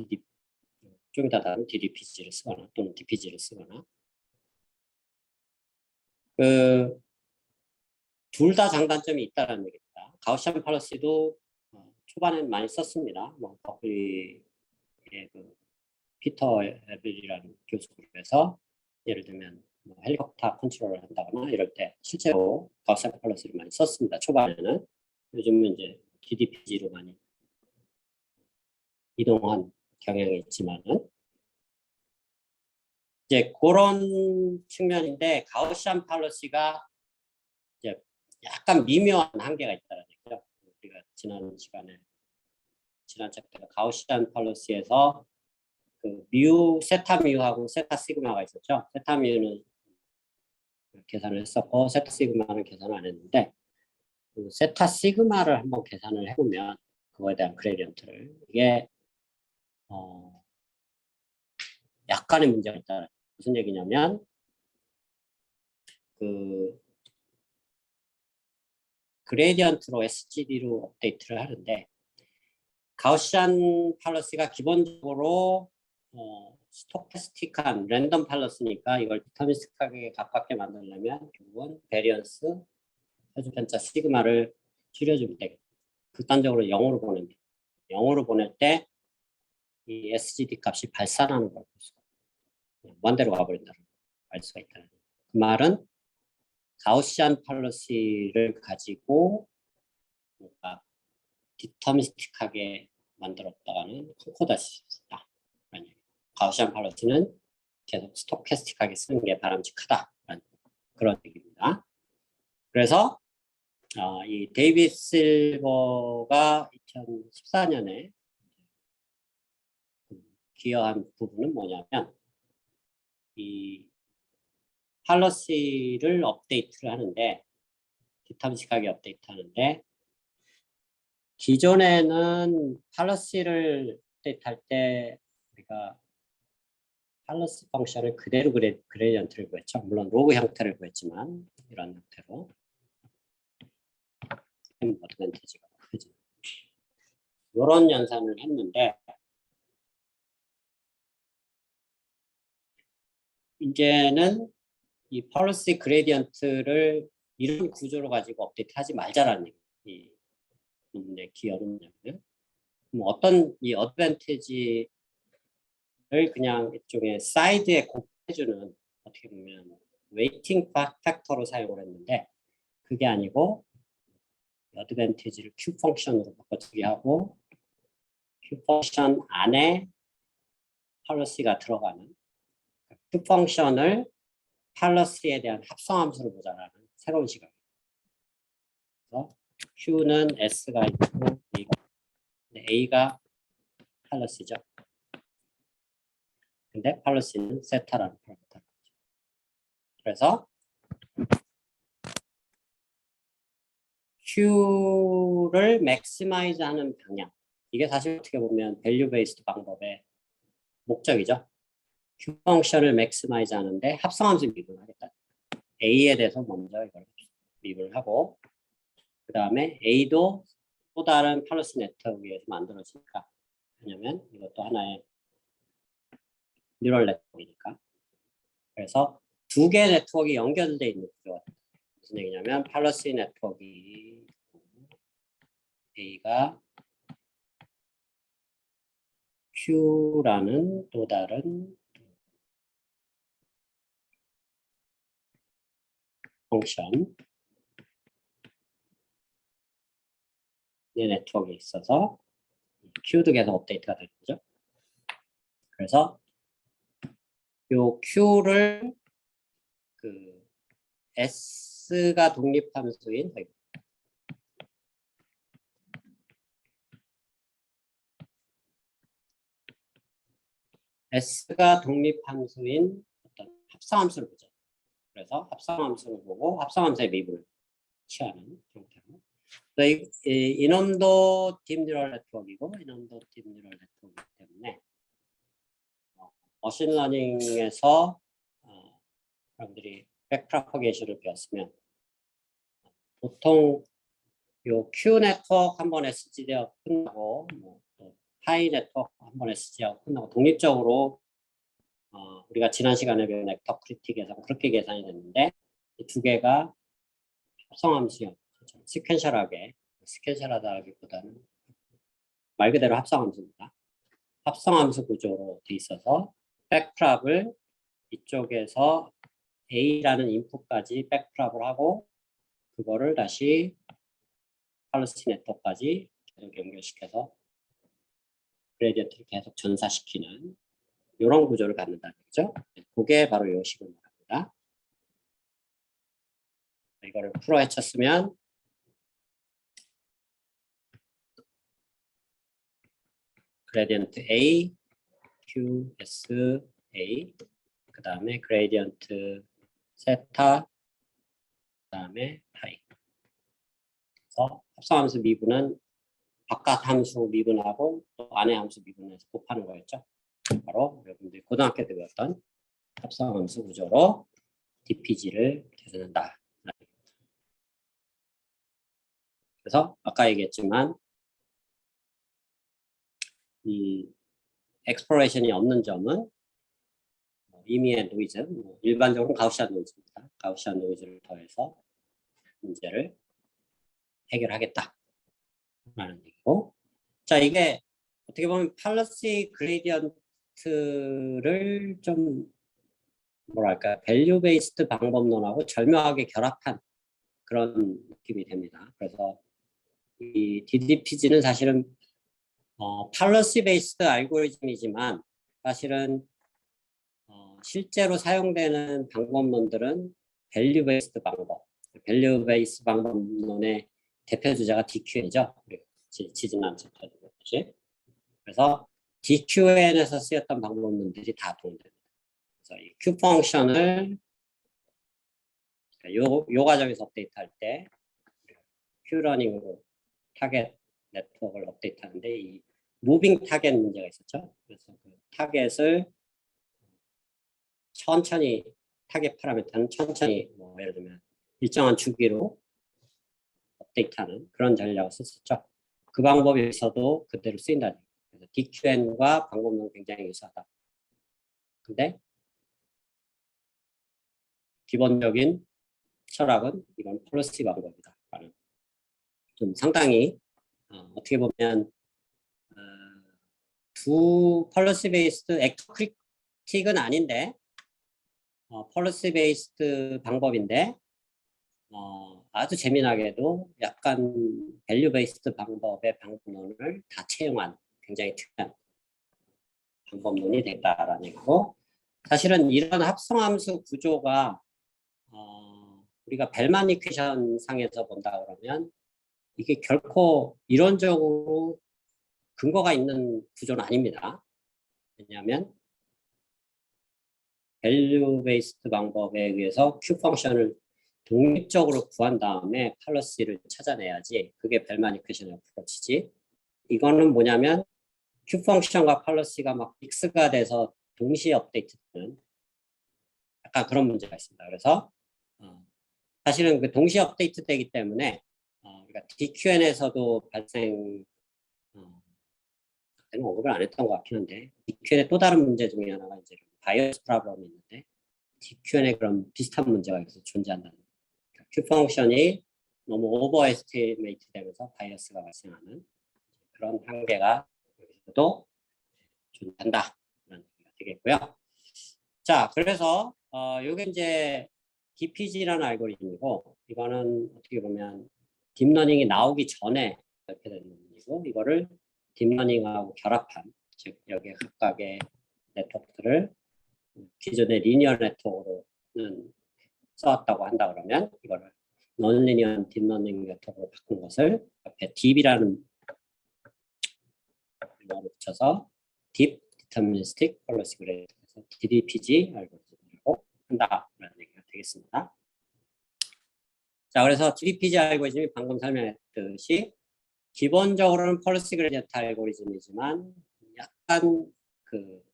좀 이따 다른 DDPG를 쓰거나 또는 DPG를 쓰거나 그 둘 다 장단점이 있다는 얘기입니다. 가우시안 팔로시도 초반에는 많이 썼습니다. 뭐 버클리의 그 피터 에빌이라는 교수에서 예를 들면 뭐 헬리콥터 컨트롤을 한다거나 이럴 때 실제로 가우시안 팔로시를 많이 썼습니다. 초반에는. 요즘은 이제 DDPG로 많이 이동한 경향이 있지만은 이제 그런 측면인데 가우시안 팔로시가 이제 약간 미묘한 한계가 있다는 얘기죠. 우리가 지난 챕터가 가우시안 팔로시에서 그 세타 뮤하고 세타 시그마가 있었죠. 세타 뮤는 계산을 했었고 세타 시그마는 계산을 안 했는데 그 세타 시그마를 한번 계산을 해보면 그거에 대한 그레디언트를 이게 약간의 문제가 있다. 무슨 얘기냐면 그 그레디언트로 SGD로 업데이트를 하는데 가우시안 팔러스가 기본적으로 스토캐스틱한 랜덤 팔러스니까 이걸 디터미스틱하게 가깝게 만들려면 결국은 베리언스 해주편차 시그마를 줄여주면 되겠다. 극단적으로 0으로 보냅니다. 0으로 보낼 때 이 SGD 값이 발산하는 걸 볼 수가 있어요. 원대로 가버린다는 걸 알 수가 있다는 거예요. 그 말은 가우시안 팔러시를 가지고 뭔가 디터미스틱하게 만들었다가는 콘코다시다. 가우시안 팔러시는 계속 스토캐스틱하게 쓰는 게 바람직하다라는 그런 얘기입니다. 그래서 이 데이빗 실버가 2014년에 기여한 부분은 뭐냐면 이 팔러시를 업데이트를 하는데 디터미스틱하게 업데이트하는데 기존에는 팔러시를 업데이트할 때 우리가 팔러시 펑션을 그대로 그레디언트를 구했죠. 물론 로그 형태를 구했지만 이런 형태로 어드밴티지가 크지. 이런 연산을 했는데 이제는 이 펄러시 그레디언트를 이런 구조로 가지고 업데이트하지 말자라는 이 부분의 기여는 뭐냐면 어떤 이 어드밴티지를 그냥 일종의 사이드에 곱해주는 어떻게 보면 웨이팅 팩터로 사용을 했는데 그게 아니고 어드밴티지를 Q 펑션으로 바꿔주게 하고 Q 펑션 안에 펄러시가 들어가는 Q 펑션을 팔러시에 대한 합성함수를 보자라는 새로운 시각. 그래서 Q는 S가 있고 A가 팔러시죠. 근데 팔러시는 세타라는 파라미터. 그래서 Q를 맥시마이즈 하는 방향. 이게 사실 어떻게 보면 밸류 베이스드 방법의 목적이죠. Q 펑션을 맥시마이즈 하는데 합성함수 미분을 하겠다. A에 대해서 먼저 이걸 미분을 하고 그 다음에 A도 또 다른 팔러시 네트워크에서 만들어지니까. 왜냐면 이것도 하나의 뉴럴 네트워크니까. 그래서 두 개의 네트워크가 연결되어 있는 구조가 됩니다. 무슨 얘기냐면 팔러시 네트워크 A가 Q라는 또 다른 펑션 네트워크에 있어서 Q도 계속 업데이트가 되는 거죠. 그래서 요 Q를 그 S가 독립함수인 S가 독립함수인 어떤 합성함수를 보죠. 그래서 합성함수를 보고 합성함수의 미분을 취하는 형태로. 이놈도 딥뉴럴 네트워크이고 이놈도 딥뉴럴 네트워크이기 때문에 머신러닝에서 여러분들이 백프로퍼게이션을 배웠으면 보통 요 Q 네트워크 한 번에 SG되어 끝나고 또 파이 네트워크 한 번에 SG하고 끝나고 독립적으로 우리가 지난 시간에 배운 벡터 크리틱에서 그렇게 계산이 됐는데 이 두 개가 합성함수형 시퀀셜하다기보다는 말 그대로 합성함수입니다. 합성함수 구조로 돼 있어서 백프랍을 이쪽에서 A라는 인풋까지 백프랍을 하고 그거를 다시 팔러시 네트워크까지 계속 연결시켜서 그레디언트를 계속 전사시키는 이런 구조를 갖는다는 거죠. 그게 바로 이 식을 말합니다. 이거를 풀어 헤쳤으면 그레디언트 A, Q, S, A 그 다음에 그레디언트 세타 그 다음에 파이. 그래서 합성함수 미분은 바깥 함수 미분하고 또 안에 함수 미분해서 곱하는 거였죠. 바로 여러분들이 고등학교 때 배웠던 합성함수 구조로 DPG를 계산한다. 그래서 아까 얘기했지만 이 엑스플로레이션이 없는 점은 임의의 노이즈, 일반적으로 가우시안 노이즈입니다. 가우시안 노이즈를 더해서 문제를 해결하겠다라는 얘기고, 자 이게 어떻게 보면 팔러시 그레디언트를 좀 뭐랄까 밸류 베이스드 방법론하고 절묘하게 결합한 그런 느낌이 됩니다. 그래서 이 DDPG는 사실은 팔러시 베이스드 알고리즘이지만 사실은 실제로 사용되는 방법론들은 밸류 베이스드 방법, 밸류 베이스 방법론의 대표 주자가 DQN이죠. 지지난 챕터에 보듯이. 그래서 DQN에서 쓰였던 방법론들이 다 도움됩니다. 그래서 이 Q 펑션을 요 과정에서 업데이트할 때 Q러닝으로 타겟 네트워크를 업데이트하는데 이 무빙 타겟 문제가 있었죠. 그래서 그 타겟을 천천히 타겟 파라미터는 천천히 예를 들면 일정한 주기로 업데이트하는 그런 전략을 썼었죠. 그 방법이 있어도 그대로 쓰인다는 얘기예요. 그래서 DQN과 방법론은 굉장히 유사하다. 근데 기본적인 철학은 이건 폴러시 방법이다. 좀 상당히 어떻게 보면 두 폴러시 베이스드 액터 크리틱은 아닌데 폴러시 베이스드 방법인데 아주 재미나게도 약간 밸류 베이스드 방법의 방법론을 다 채용한 굉장히 특이한 방법론이 됐다라는 얘기고, 사실은 이런 합성함수 구조가 우리가 벨만 이퀘이션 상에서 본다 그러면 이게 결코 이론적으로 근거가 있는 구조는 아닙니다. 왜냐하면 밸류 베이스드 방법에 의해서 Q 펑션을 독립적으로 구한 다음에 팔러시를 찾아내야지 그게 벨만 이퀘이션의 어프로치지. 이거는 뭐냐면 Q 펑션과 팔러시가 막 믹스가 돼서 동시에 업데이트되는 약간 그런 문제가 있습니다. 그래서 사실은 그 동시에 업데이트 되기 때문에 그러니까 DQN에서도 발생 그때는 언급을 안 했던 것 같긴 한데 DQN의 또 다른 문제 중에 하나가 이제 바이어스 프로블럼이 있는데 DQN에 그런 비슷한 문제가 여기서 존재한다는 거예요. 그러니까 Q 펑션이 너무 오버 에스티메이트 되면서 바이어스가 발생하는 그런 한계가 여기서도 존재한다. 라는 얘기가 되겠고요. 자, 그래서 이게 이제 DPG라는 알고리즘이고 이거는 어떻게 보면 딥러닝이 나오기 전에 이렇게 되는 부분이고 이거를 딥러닝하고 결합한 즉 여기에 각각의 네트워크들을 기존의 리니어 네트워크로는 써왔다고 한다 그러면 이거를 논리니어 딥러닝 네트워크로 바꾼 것을 옆에 DB라는 용어를 붙여서 Deep Deterministic Policy Gradient 그래서 DDPG 알고리즘이라고 한다라는 얘기가 되겠습니다. 자, 그래서 DDPG 알고리즘이 방금 설명했듯이 기본적으로는 펄스 그레디언트 알고리즘이지만 약간 그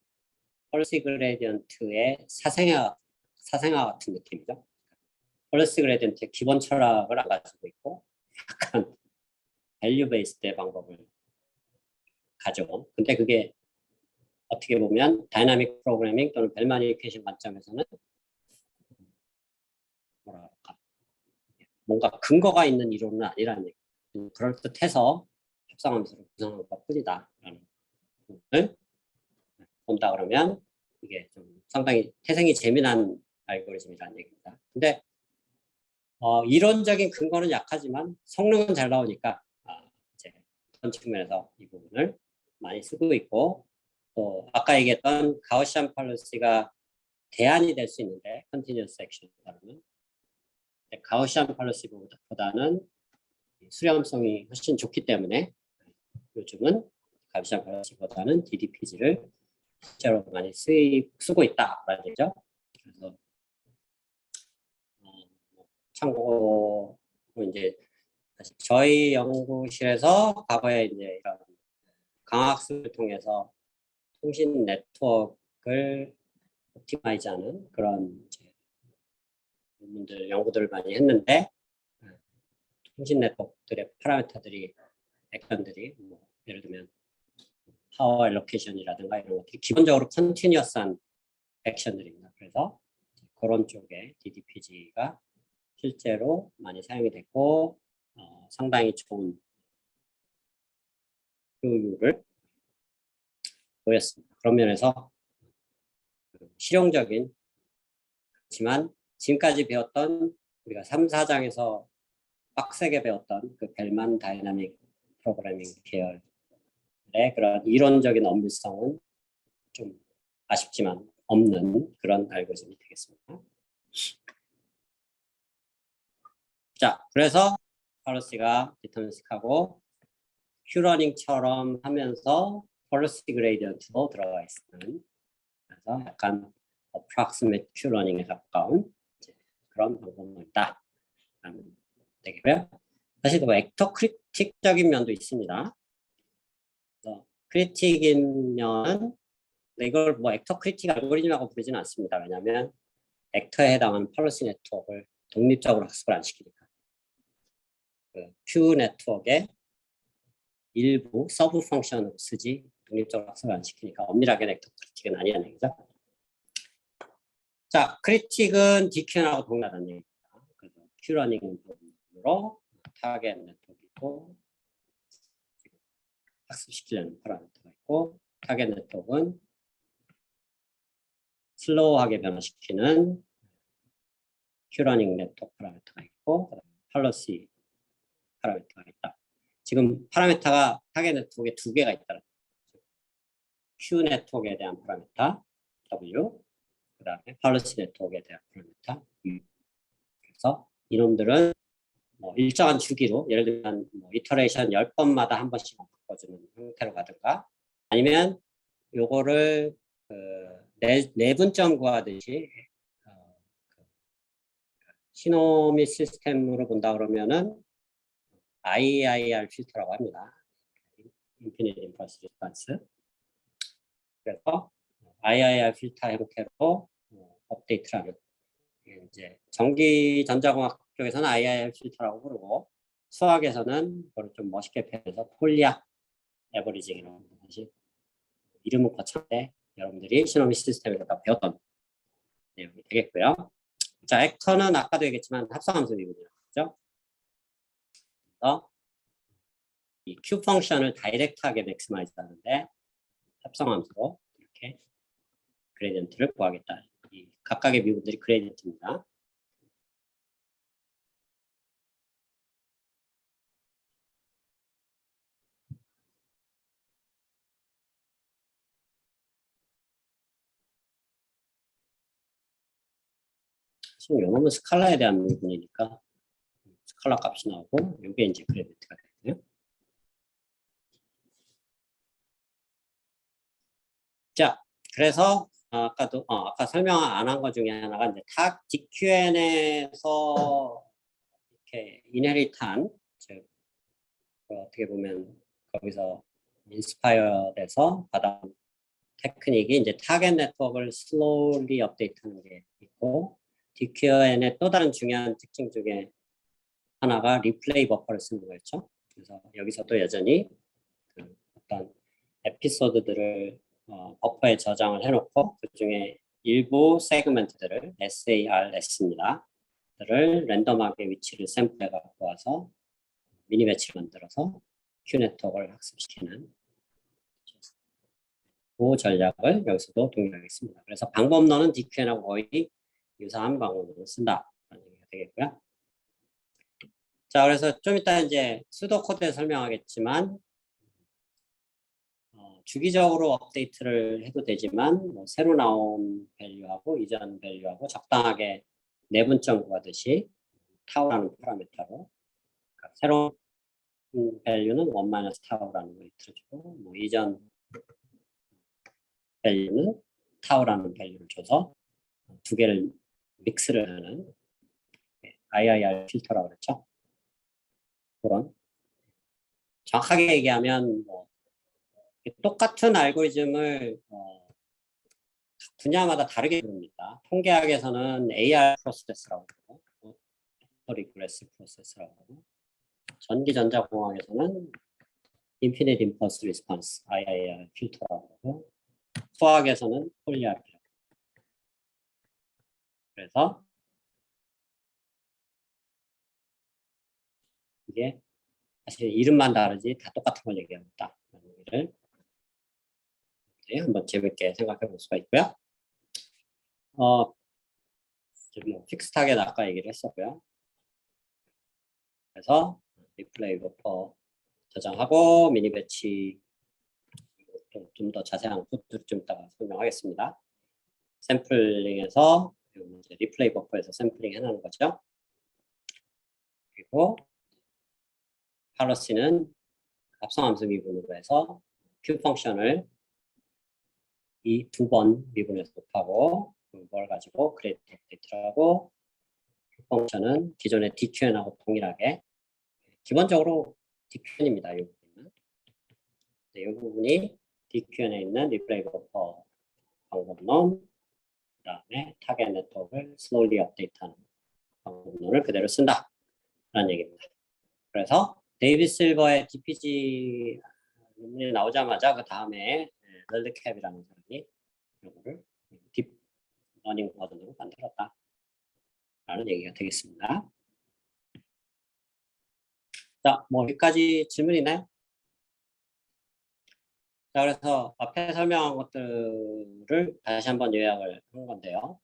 펄스 그레디언트의 사생아 같은 느낌이죠. 펄스 그레디언트의 기본 철학을 안 가지고 있고 약간 밸류 베이스드 방법을 가져온. 근데 그게 어떻게 보면 다이나믹 프로그래밍 또는 벨 매니피케이션 관점에서는 뭐라 그럴까 뭔가 근거가 있는 이론은 아니라는 얘기. 그럴듯해서 협상함수를 구성한 것뿐이다라는 부분을 본다 그러면 이게 좀 상당히 태생이 재미난 알고리즘이라는 얘기입니다. 근데 이론적인 근거는 약하지만 성능은 잘 나오니까 이제 그런 측면에서 이 부분을 많이 쓰고 있고 또 아까 얘기했던 가우시안 팔러시가 대안이 될 수 있는데 컨티뉴어스 액션에 따르면 가우시안 팔러시보다는 수렴성이 훨씬 좋기 때문에 요즘은 가우시안 팔러시보다는 DDPG를 실제로 많이 쓰고 있다라는 얘기죠. 그래서 참고로 이제 저희 연구실에서 과거에 이제 이런 강학습을 통해서 통신 네트워크를 옵티마이즈하는 그런 연구들을 많이 했는데 통신 네트워크들의 파라미터들이 액션들이 뭐 예를 들면 파워 알로케이션이라든가 이런 것들이 기본적으로 컨티뉴어스한 액션들입니다. 그래서 그런 쪽에 DDPG가 실제로 많이 사용이 됐고 상당히 좋은 효율을 보였습니다. 그런 면에서 실용적인 그렇지만 지금까지 배웠던 우리가 3, 4장에서 빡세게 배웠던 그 벨만 다이나믹 프로그래밍 계열의 그런 이론적인 엄밀성은 좀 아쉽지만 없는 그런 알고리즘이 되겠습니다. 자, 그래서 펄러시가 디터미니스틱하고 큐러닝처럼 하면서 펄러시 그레이디언트도 들어가 있는 그래서 약간 approximate 큐러닝에 가까운 그런 방법이 있다. 되겠고요. 사실 뭐 액터 크리틱적인 면도 있습니다. 크리틱인 면은 이걸 뭐 액터 크리틱 알고리즘이라고 부르지는 않습니다. 왜냐하면 액터에 해당하는 펄러시 네트워크를 독립적으로 학습을 안 시키니까. 그 Q 네트워크의 일부 서브 펑션으로 쓰지 독립적으로 학습을 안 시키니까 엄밀하게 액터 크리틱은 아니라는 얘기죠. 자, 크리틱은 DQN하고 동일하다는 얘기입니다. 그래서 Q러닝 부분으로 타겟 네트워크이고 학습시키려는 파라미터가 있고 타겟 네트워크는 슬로우하게 변화시키는 Q러닝 네트워크 파라미터가 있고 펄러시 파라미터가 있다. 지금 파라미터가 타겟 네트워크에 두 개가 있다. Q 네트워크에 대한 파라미터 W 그 다음에 펄러시 네트워크에 대한 파라미터 U. 그래서 이놈들은 뭐 일정한 주기로 예를 들면 뭐 이터레이션 10번마다 한 번씩 바꿔주는 형태로 가든가 아니면 요거를 내분점 구하듯이 신호 및 시스템으로 본다 그러면은 IIR 필터라고 합니다. 인피니트 임펄스 리스폰스. 그래서 IIR 필터 형태로 업데이트를 하는 이제 전기 전자공학 쪽에서는 IIR 필터라고 부르고 수학에서는 그걸 좀 멋있게 표현해서 폴리악 에버리징이라고 사실 이름은 거창한데 여러분들이 시노미 시스템에서 다 배웠던 내용이 되겠고요. 자, 액터는 아까도 얘기했지만 합성함수 미분이라고 했죠. 이 Q 펑션을 다이렉트하게 맥시마이즈 하는데 합성함수로 이렇게 그레디언트를 구하겠다. 이 각각의 미분들이 그레디언트입니다. 지금 요놈은 스칼라에 대한 미분이니까 스칼라 값이 나오고 이게 이제 그레디언트가 되거든요. 자, 그래서 아까 설명 안 한 것 중에 하나가 이제 탁 DQN에서 이렇게 이네리트한 즉 어떻게 보면 거기서 인스파이어 돼서 받아온 테크닉이 이제 타겟 네트워크를 슬로우리 업데이트하는 게 있고 DQN의 또 다른 중요한 특징 중에 하나가 리플레이 버퍼를 쓰는 거였죠. 그래서 여기서도 여전히 그 어떤 에피소드들을 버퍼에 저장을 해놓고 그 중에 일부 세그먼트들을 SARS입니다. 를 랜덤하게 위치를 샘플해 갖고 와서 미니 배치를 만들어서 Q 네트워크를 학습시키는 그 전략을 여기서도 동일하겠습니다. 그래서 방법론은 DQN하고 거의 유사한 방법론을 쓴다라는 얘기가 되겠고요. 자, 그래서 좀 이따 이제 수도 코드에 설명하겠지만 주기적으로 업데이트를 해도 되지만 뭐 새로 나온 밸류하고 이전 밸류하고 적당하게 내분점 구하듯이 타우라는 파라미터로 그러니까 새로운 밸류는 1 타우라는 걸 틀어주고 뭐 이전 밸류는 타우라는 밸류를 줘서 두 개를 믹스를 하는 IIR 필터라고 그랬죠. 그런 정확하게 얘기하면 뭐 똑같은 알고리즘을 분야마다 다르게 부릅니다. 통계학에서는 AR 프로세스라고 부르고 리그레스 프로세스라고 하고 전기전자공학에서는 인피니트 임펄스 리스폰스 IIR 필터라고 하고 수학에서는 폴리알이라고. 그래서 이게 사실 이름만 다르지 다 똑같은 걸 얘기하고 있다. 얘기를 한번 재밌게 생각해 볼 수가 있고요. 뭐 픽스 타겟 아까 얘기를 했었고요. 그래서 리플레이 버퍼 저장하고 미니 배치 좀 더 자세한 코드를 좀 이따가 설명하겠습니다. 샘플링에서 이제 리플레이 버퍼에서 샘플링 해놓은 거죠. 그리고 팔러시는 합성함수 미분으로 해서 Q 펑션을 이 두 번 미분해서 곱하고 그걸 가지고 그래디언트 업데이트를 하고 Q 펑션은 기존의 DQN하고 동일하게 기본적으로 DQN입니다. 이 부분은. 이 부분이 DQN에 있는 리플레이 버퍼 방법론 그 다음에 타겟 네트워크를 슬로리 업데이트하는 방법론을 그대로 쓴다 라는 얘기입니다. 그래서 데이비드 실버의 DPG 논문이 나오자마자 그 다음에 렐드캡이라는 사람이 이거를 딥러닝 버전으로 만들었다 라는 얘기가 되겠습니다. 자, 뭐 여기까지 질문 있나요? 자, 그래서 앞에 설명한 것들을 다시 한번 요약을 한 건데요.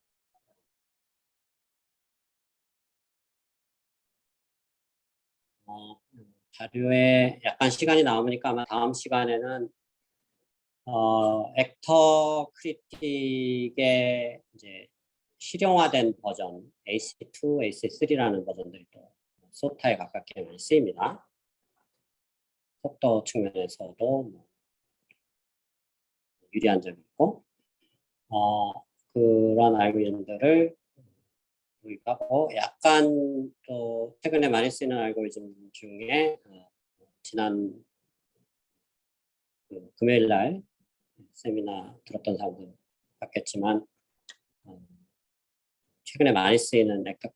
자료에 약간 시간이 남으니까 아마 다음 시간에는 액터 크리틱의 이제 실용화된 버전 AC2, AC3라는 버전들이 또 소타에 가깝게 많이 쓰입니다. 속도 측면에서도 뭐 유리한 점이 있고 그런 알고리즘들을 도입하고 약간 또 최근에 많이 쓰이는 알고리즘 중에 지난 금요일 날 세미나 들었던 사람도 봤겠지만 최근에 많이 쓰이는 액터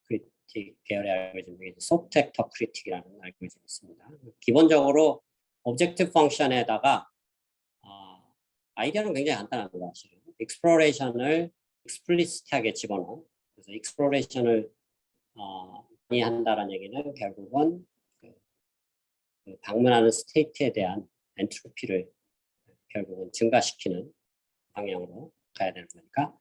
크리틱 계열의 알고리즘 중에 소프트 액터 크리틱이라는 알고리즘이 있습니다. 기본적으로 오브젝트 펑션에다가 아이디어는 굉장히 간단합니다. 사실은. 익스플로레이션을 익스플리시트하게 집어넣은, 그래서 익스플로레이션을 많이 한다는 얘기는 결국은 그 방문하는 스테이트에 대한 엔트로피를 결국은 증가시키는 방향으로 가야 되는 거니까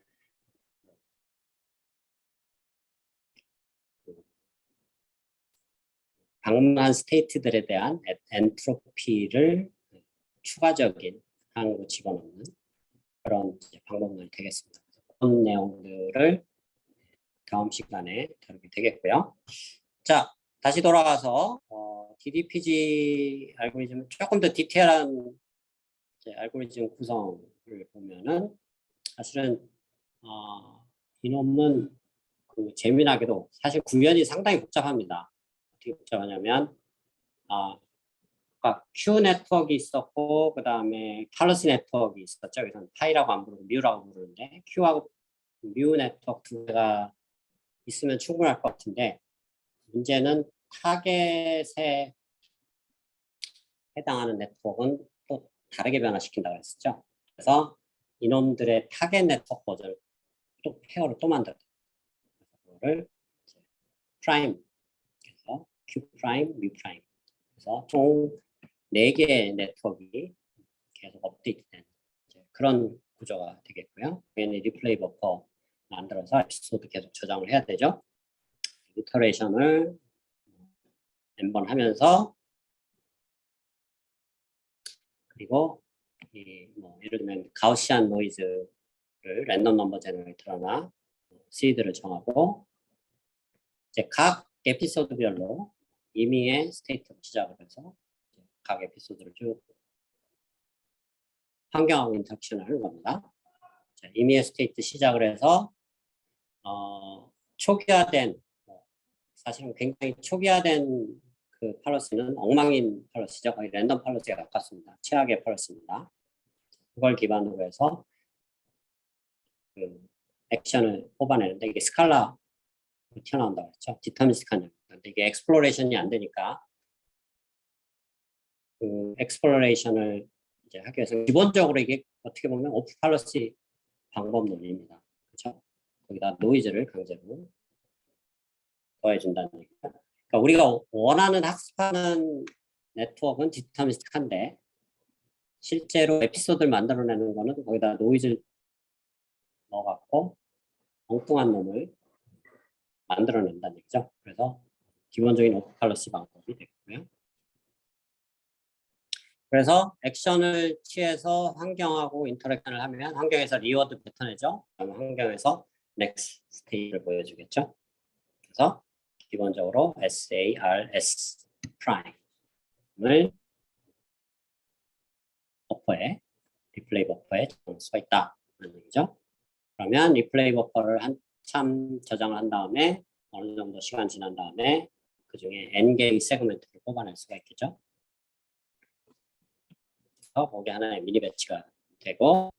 방문한 스테이트들에 대한 엔트로피를 추가적인 항으로 집어넣는 그런 방법론이 되겠습니다. 그런 내용들을 다음 시간에 다루게 되겠고요. 자, 다시 돌아가서 DDPG 알고리즘은 조금 더 디테일한 알고리즘 구성을 보면은 사실은 이놈은 그 재미나게도 사실 구현이 상당히 복잡합니다. 어떻게 복잡하냐면 Q 네트워크 있었고 그 다음에 팔러스 네트워크 있었죠. 그래서 파이라고 안 부르고 뮤라고 부르는데 Q하고 뮤 네트워크 두 개가 있으면 충분할 것 같은데 문제는 타겟에 해당하는 네트워크는 또 다르게 변화시킨다고 했었죠. 그래서 이놈들의 타겟 네트워크 버전을 또 페어를 또 만들어요. 그거를 프라임, 그래서 Q 프라임, 뮤 프라임. 그래서 총 4개의 네트워크가 계속 업데이트되는 그런 구조가 되겠고요. 얘는 리플레이 버퍼 만들어서 에피소드 계속 저장을 해야 되죠. 이터레이션을 n번 하면서 그리고 예를 들면 가우시안 노이즈를 랜덤 넘버 제너레이터나 시드를 정하고 이제 각 에피소드별로 임의의 스테이트로 시작을 해서 각 에피소드를 쭉 환경하고 인터랙션을 하는 겁니다. 자, 임의의 스테이트 시작을 해서 초기화된 사실은 굉장히 초기화된 그 팔러스는 엉망인 팔러스죠. 거의 랜덤 팔러스에 가깝습니다. 최악의 팔러스입니다. 그걸 기반으로 해서 그 액션을 뽑아내는데 이게 스칼라 튀어나온다고 했죠. 디터미스틱한 영. 근데 이게 엑스플로레이션이 안 되니까 그 엑스플로레이션을 이제 하기 위해서 기본적으로 이게 어떻게 보면 오프 팔러시 방법론입니다. 그렇죠? 거기다 노이즈를 강제로 더해준다는 얘기죠. 그러니까 우리가 원하는 학습하는 네트워크는 디터미스틱한데 실제로 에피소드를 만들어내는 거는 거기다 노이즈를 넣어갖고 엉뚱한 놈을 만들어낸다는 얘기죠. 그래서 기본적인 오프 팔러시 방법이 되겠고요. 그래서 액션을 취해서 환경하고 인터랙션을 하면 환경에서 리워드 패턴이죠. 그럼 환경에서 넥스트 스테이트를 보여주겠죠. 그래서 기본적으로 SARS 프라임을 버퍼에 리플레이 버퍼에 저장할 수가 있다는 얘기죠. 그러면 리플레이 버퍼를 한참 저장을 한 다음에 어느 정도 시간 지난 다음에 그 중에 n개의 세그멘트를 뽑아낼 수가 있겠죠. 그래서 거기 하나의 미니 배치가 되고,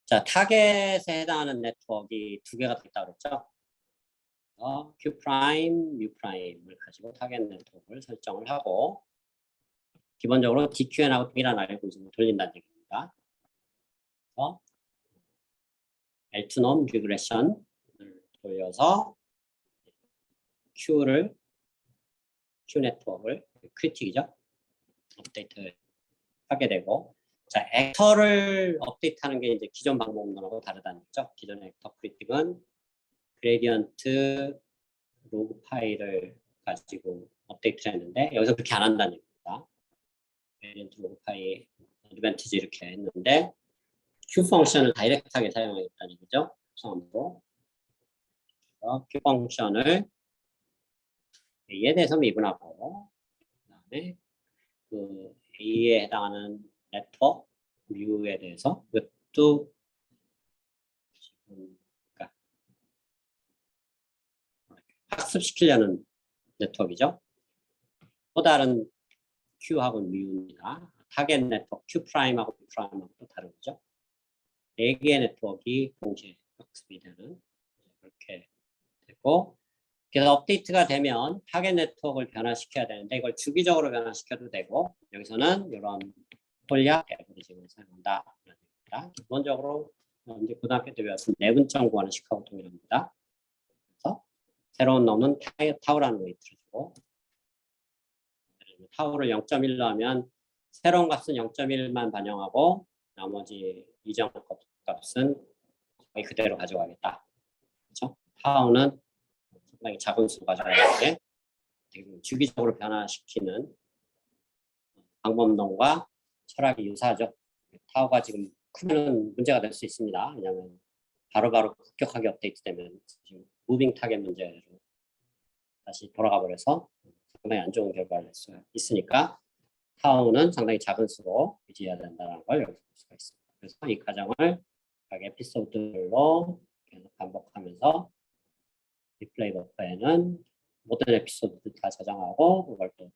자 타겟에 해당하는 네트워크가 2개가 있다고 그랬죠. Q 프라임, U 프라임을 가지고 타겟 네트워크를 설정을 하고 기본적으로 DQN하고 동일한 알고리즘을 돌린다는 얘기입니다. 그래서 L2놈 리그레션을 돌려서 Q 네트워크를 크리틱이죠. 업데이트 하게 되고, 자 액터를 업데이트하는 게 이제 기존 방법론하고 다르다는 거죠. 기존의 액터 크리틱은 그레디언트 로그 파일을 가지고 업데이트를 했는데 여기서 그렇게 안 한다는 얘기입니다. 그레디언트 로그 파일 어드밴티지 이렇게 했는데 Q 펑션을 다이렉트하게 사용하겠다는 얘기죠. 처음으로 Q 펑션을 A에 대해서 미분하고 그다음에 그 A에 해당하는 네트워크 뮤에 대해서 이것도 그러니까 학습시키려는 네트워크이죠. 또 다른 Q하고 뮤입니다. 타겟 네트워크 Q 프라임하고 B 프라임하고 또 다른 거죠. 4개의 네트워크가 동시에 학습이 되는 그렇게 되고 그래서 업데이트가 되면 타겟 네트워크를 변화시켜야 되는데 이걸 주기적으로 변화시켜도 되고 여기서는 이런 폴리아 알고리즘을 사용한다. 기본적으로 이제 고등학교 때 배웠던 내분점 구하는 식하고 동일합니다. 그래서 새로운 놈은 타우라는 웨이트를 주고 타우를 0.1로 하면 새로운 값은 0.1만 반영하고 나머지 이전 값은 거의 그대로 가져가겠다. 그렇죠? 타우는 상당히 작은 수 가져가는데 주기적으로 변화시키는 방법론과 철학이 유사하죠. 타우가 지금 크면 문제가 될 수 있습니다. 왜냐하면 바로바로 급격하게 업데이트되면 지금 무빙 타겟 문제로 다시 돌아가 버려서 상당히 안 좋은 결과를 낼 수 있으니까 타우는 상당히 작은 수로 유지해야 된다는 걸 여기서 볼 수가 있습니다. 그래서 이 과정을 각 에피소드로 계속 반복하면서 리플레이 버퍼에는 모든 에피소드들 다 저장하고 그걸 또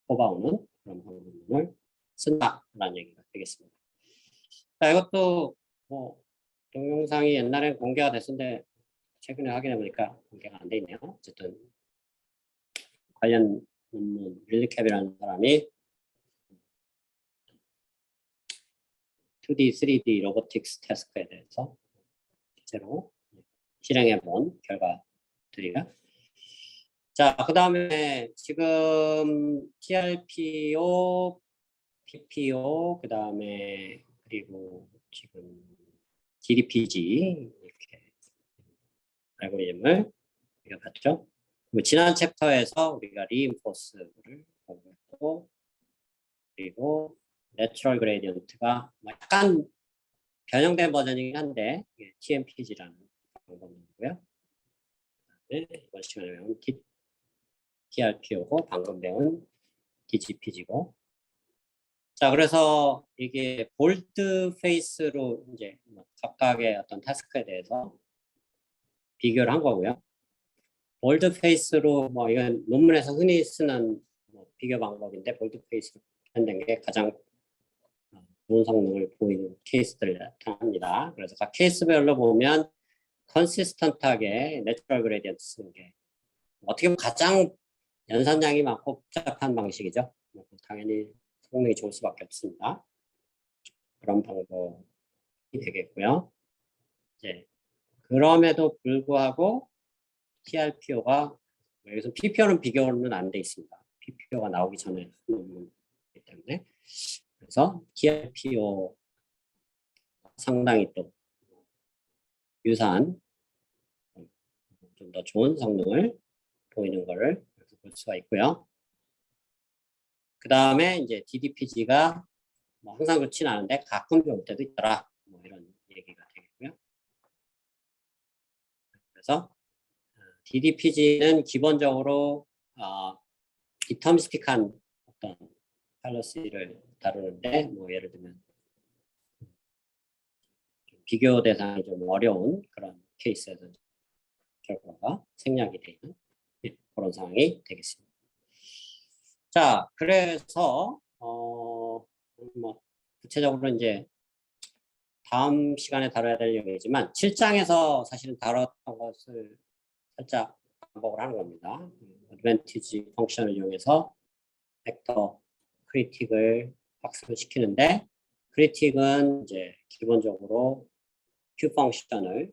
뽑아오는 그런 방법론을 쓴다라는 얘기가 되겠습니다. 자, 이것도 뭐 동영상이 옛날에 공개가 됐었는데 최근에 확인해 보니까 공개가 안 돼 있네요. 어쨌든 관련 논문 릴리캡이라는 사람이 2D, 3D 로보틱스 태스크에 대해서 실제로 실행해 본 결과들이야. 자, 그 다음에 지금 TRPO, PPO, 그 다음에 그리고 지금 DDPG 이렇게 알고리즘을 우리가 봤죠. 지난 챕터에서 우리가 리인포스를 공부했고 그리고 내추럴 그레디언트가 약간 변형된 버전이긴 한데 TMPG라는 방법이고요. 이번 시간에 배운 TRPO고 방금 배운 DGPG고. 자, 그래서 이게 볼드 페이스로 이제 각각의 어떤 타스크에 대해서 비교를 한 거고요. 볼드 페이스로 뭐 이건 논문에서 흔히 쓰는 비교 방법인데 볼드 페이스로 표현된 게 가장 좋은 성능을 보이는 케이스들을 나타납니다. 그래서 각 케이스별로 보면 컨시스턴트하게 내추럴 그레디언트 쓰는 게 어떻게 보면 가장 연산량이 많고 복잡한 방식이죠. 당연히 성능이 좋을 수밖에 없습니다. 그런 방법이 되겠고요. 이제 그럼에도 불구하고 TRPO가 여기서 PPO는 비교는 안 돼 있습니다. PPO가 나오기 전에 논문이기 때문에 그래서 TRPO 상당히 또 유사한 좀 더 좋은 성능을 보이는 것을 볼 수가 있고요. 그 다음에 이제 DDPG가 뭐 항상 그렇지는 않은데 가끔 올 때도 있더라. 뭐 이런 얘기가 되겠고요. 그래서 DDPG는 기본적으로 디터미스틱한 어떤 팔러시를 다루는데 뭐 예를 들면 비교 대상이 좀 어려운 그런 케이스에서 결과가 생략이 되는 그런 상황이 되겠습니다. 자, 그래서 뭐 구체적으로 이제 다음 시간에 다뤄야 될 얘기지만 7장에서 사실은 다뤘던 것을 살짝 반복을 하는 겁니다. 어드밴티지 펑션을 이용해서 벡터 크리틱을 학습을 시키는데 크리틱은 이제 기본적으로 Q 펑션을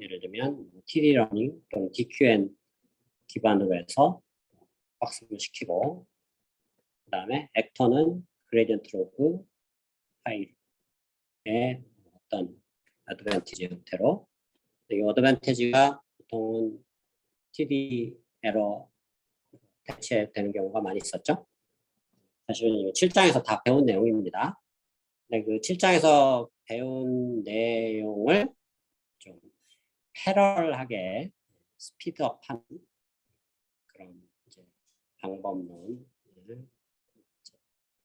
예를 들면 TD 러닝 또는 DQN 기반으로 해서 학습을 시키고 그 다음에 액터는 그레디언트 로그 파일의 어떤 어드밴티지 형태로 이 어드밴티지가 보통은 TD 에러 대체되는 경우가 많이 있었죠. 사실은 7장에서 다 배운 내용입니다. 근데 그 7장에서 배운 내용을 좀 패럴하게 스피드업한 그런 이제 방법론을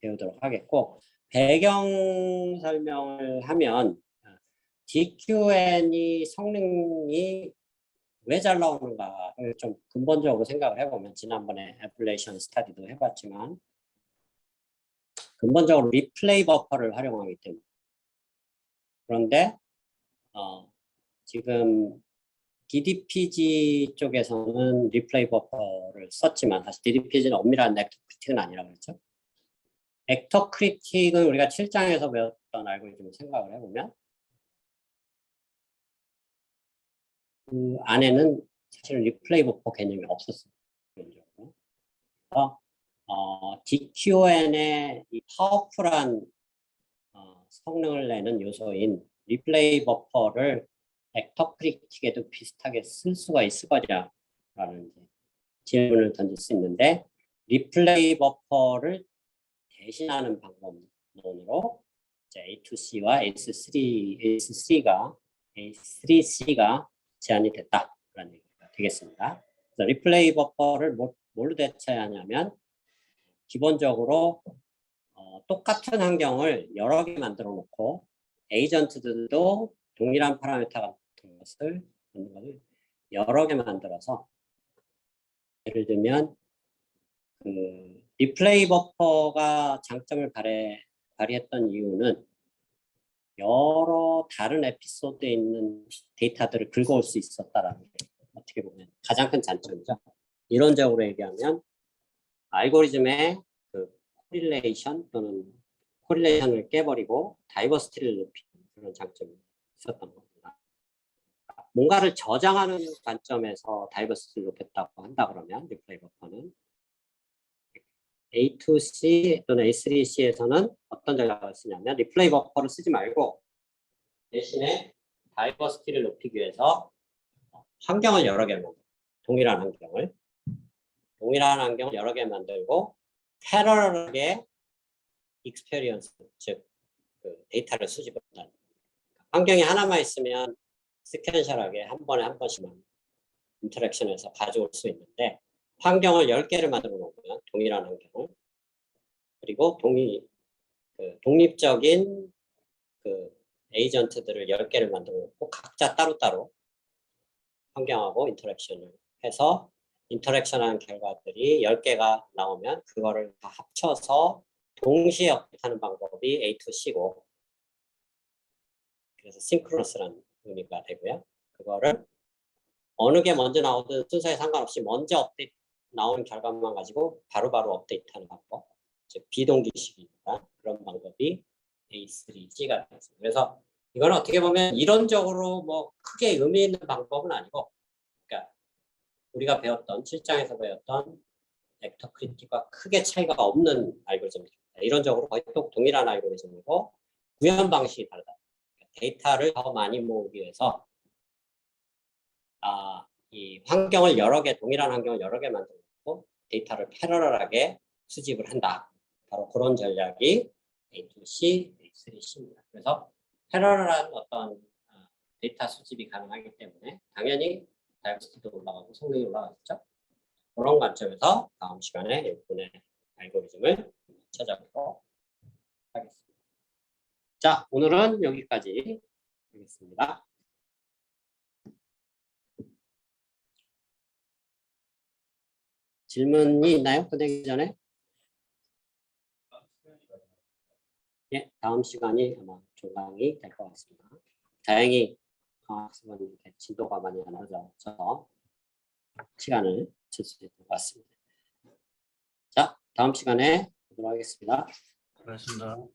배우도록 하겠고 배경 설명을 하면 DQN이 성능이 왜 잘 나오는가를 좀 근본적으로 생각을 해보면 지난번에 애플레이션 스타디도 해봤지만 근본적으로 리플레이 버퍼를 활용하기 때문에 그런데 지금 DDPG 쪽에서는 리플레이 버퍼를 썼지만 사실 DDPG는 엄밀한 액터 크리틱은 아니라고 그랬죠. 액터 크리틱은 우리가 7장에서 배웠던 알고리즘을 생각을 해보면 그 안에는 사실 리플레이 버퍼 개념이 없었어요. 그래서 DQN의 이 파워풀한 성능을 내는 요소인 리플레이 버퍼를 액터 크리틱에도 비슷하게 쓸 수가 있을 거냐라는 질문을 던질 수 있는데, 리플레이 버퍼를 대신하는 방법론으로 A2C와 A3C가 제한이 됐다라는 얘기가 되겠습니다. 그래서 리플레이 버퍼를 뭘로 대체하냐면 기본적으로 똑같은 환경을 여러 개 만들어 놓고 에이전트들도 동일한 파라미터 같은 것을 여러 개 만들어서, 예를 들면 그 리플레이 버퍼가 장점을 발휘했던 이유는 여러 다른 에피소드에 있는 데이터들을 긁어올 수 있었다라는 게 어떻게 보면 가장 큰 장점이죠. 이론적으로 얘기하면 알고리즘의 그 코릴레이션 또는 코릴레이션을 깨버리고 다이버시티를 높이는 그런 장점이 있었던 겁니다. 뭔가를 저장하는 관점에서 다이버시티를 높였다고 한다 그러면 리플레이 버퍼는 A2C 또는 A3C에서는 어떤 전략을 쓰냐면 리플레이 버퍼를 쓰지 말고 대신에 다이버시티를 높이기 위해서 환경을 여러 개 만들고, 동일한 환경을 여러 개 만들고 패러럴하게 익스페리언스, 즉 그 데이터를 수집한다. 환경이 하나만 있으면 시퀀셜하게 한 번에 한 번씩만 인터랙션해서 가져올 수 있는데, 환경을 10개를 만들어 놓으면 동일한 환경을, 그리고 독립적인 그 에이전트들을 10개를 만들어 놓고 각자 따로따로 환경하고 인터랙션을 해서 인터랙션하는 결과들이 10개가 나오면 그거를 다 합쳐서 동시에 업데이트하는 방법이 A2C고, 그래서 싱크로너스라는 의미가 되고요. 그거를 어느 게 먼저 나오든 순서에 상관없이 먼저 업데이트 나오는 결과만 가지고 바로바로 업데이트하는 방법, 즉 비동기식입니다. 그런 방법이 A3C가 되었습니다. 그래서 이거는 어떻게 보면 이론적으로 뭐 크게 의미 있는 방법은 아니고, 그러니까 우리가 배웠던 7장에서 배웠던 액터 크리틱과 크게 차이가 없는 알고리즘입니다. 이론적으로 거의 동일한 알고리즘이고 구현 방식이 다르다. 데이터를 더 많이 모으기 위해서 이 환경을 동일한 환경을 여러 개 만들고 데이터를 패러럴하게 수집을 한다. 바로 그런 전략이 A2C, A3C입니다. 그래서 패러럴한 어떤 데이터 수집이 가능하기 때문에 당연히 다이버시티도 올라가고 성능이 올라가겠죠. 그런 관점에서 다음 시간에 일본의 알고리즘을 찾아보도록 하겠습니다. 자, 오늘은 여기까지 하겠습니다. 질문이 있나요? 끝내기 전에? 예, 다음 시간이 아마 조강이 될 것 같습니다. 다행히 학습은 진도가 많이 안 늦어서 시간을 쓸 수 있을 것 같습니다. 자, 다음 시간에 보도록 하겠습니다. 고맙습니다.